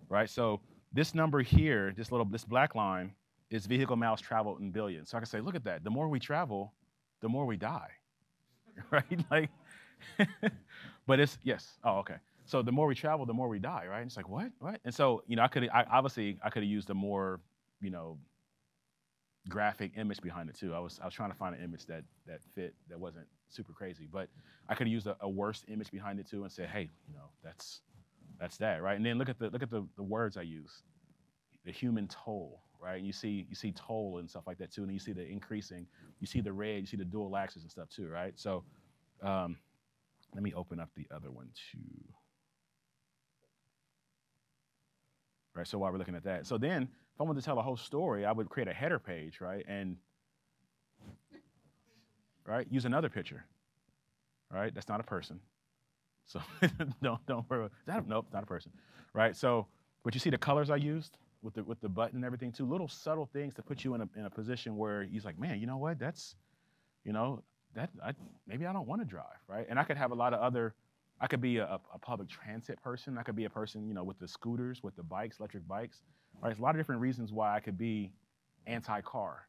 right? So this number here, this black line is vehicle miles traveled in billions. So I can say, look at that. The more we travel, the more we die, right? Like, but it's, yes, oh, okay. So the more we travel, the more we die, right? And it's like, what? And so, I could have used a more, graphic image behind it too. I was trying to find an image that fit, that wasn't super crazy, but I could have used a worse image behind it too and said, hey, that's that, right? And then look at the words I use. The human toll, right? And you see toll and stuff like that too, and you see the increasing, you see the red, you see the dual axis and stuff too, right? So let me open up the other one too. Right, so while we're looking at that, so then if I wanted to tell a whole story, I would create a header page, right, and use another picture, right? That's not a person, so don't worry. Nope, not a person, right? So, but you see the colors I used with the button and everything too, little subtle things to put you in a position where he's like, man, you know what? That's, maybe I don't want to drive, right? And I could have a lot of other. I could be a public transit person. I could be a person, with the scooters, with the bikes, electric bikes. Right? There's a lot of different reasons why I could be anti-car,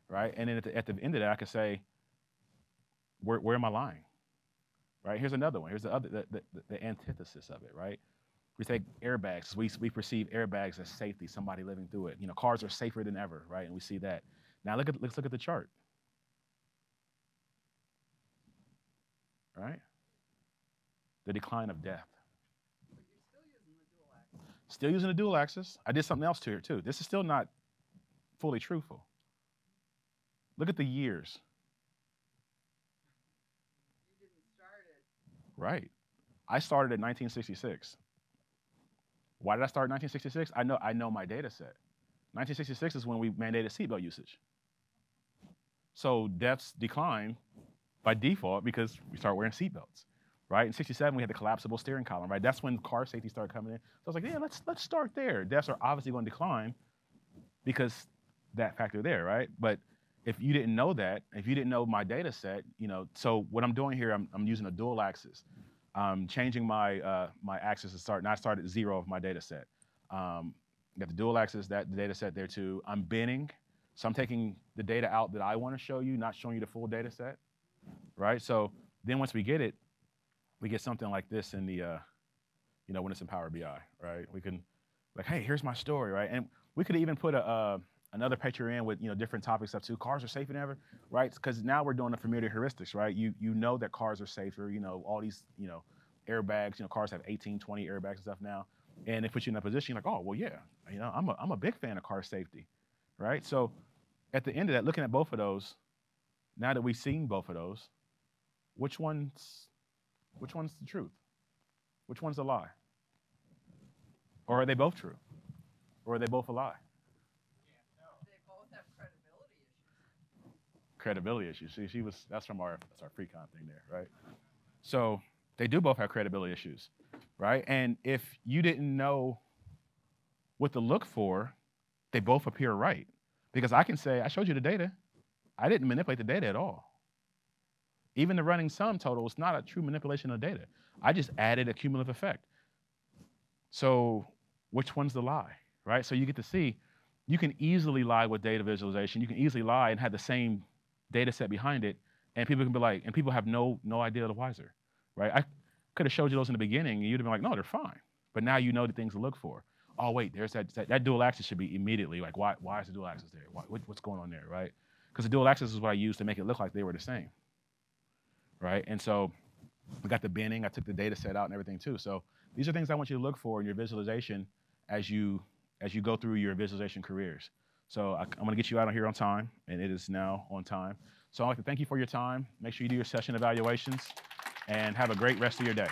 right? And then at the end of that, I could say, where am I lying? Right? Here's another one. Here's the antithesis of it, right? We take airbags. We perceive airbags as safety, somebody living through it. Cars are safer than ever, right? And we see that. Now let's look at the chart. Right? The decline of death. But you're still using the dual axis. Still using the dual axis. I did something else to here too. This is still not fully truthful. Look at the years. You didn't start it. Right. I started in 1966. Why did I start in 1966? I know my data set. 1966 is when we mandated seatbelt usage. So deaths decline by default because we start wearing seatbelts. Right? In 67, we had the collapsible steering column, right? That's when car safety started coming in. So I was like, yeah, let's start there. Deaths are obviously going to decline because that factor there, right? But if you didn't know that, if you didn't know my data set, so what I'm doing here, I'm using a dual axis. Changing my my axis to start, and I started 0 of my data set. Got the dual axis, the data set there too. I'm binning, so I'm taking the data out that I want to show you, not showing you the full data set, right? So then once we get it, we get something like this in the, when it's in Power BI, right? We can, like, hey, here's my story, right? And we could even put another picture in with, different topics stuff too. Cars are safer than ever, right? Because now we're doing the familiar heuristics, right? You know that cars are safer, all these, airbags, cars have 18, 20 airbags and stuff now. And it puts you in a position like, oh, well, yeah, I'm a big fan of car safety, right? So at the end of that, looking at both of those, now that we've seen both of those, which one's the truth? Which one's a lie? Or are they both true? Or are they both a lie? They both have credibility issues. Credibility issues. See, that's our pre-con thing there, right? So they do both have credibility issues, right? And if you didn't know what to look for, they both appear right. Because I can say, I showed you the data. I didn't manipulate the data at all. Even the running sum total is not a true manipulation of data. I just added a cumulative effect. So which one's the lie, right? So you get to see, you can easily lie with data visualization. You can easily lie and have the same data set behind it, and people can be like, and people have no idea the wiser, right? I could have showed you those in the beginning, and you'd have been like, no, they're fine. But now you know the things to look for. Oh, wait, there's that dual axis should be immediately, like, why is the dual axis there? What's going on there, right? Because the dual axis is what I used to make it look like they were the same. Right? And so we got the binning. I took the data set out and everything too. So these are things I want you to look for in your visualization as you go through your visualization careers. So I'm going to get you out of here on time, and it is now on time. So I'd like to thank you for your time. Make sure you do your session evaluations, and have a great rest of your day.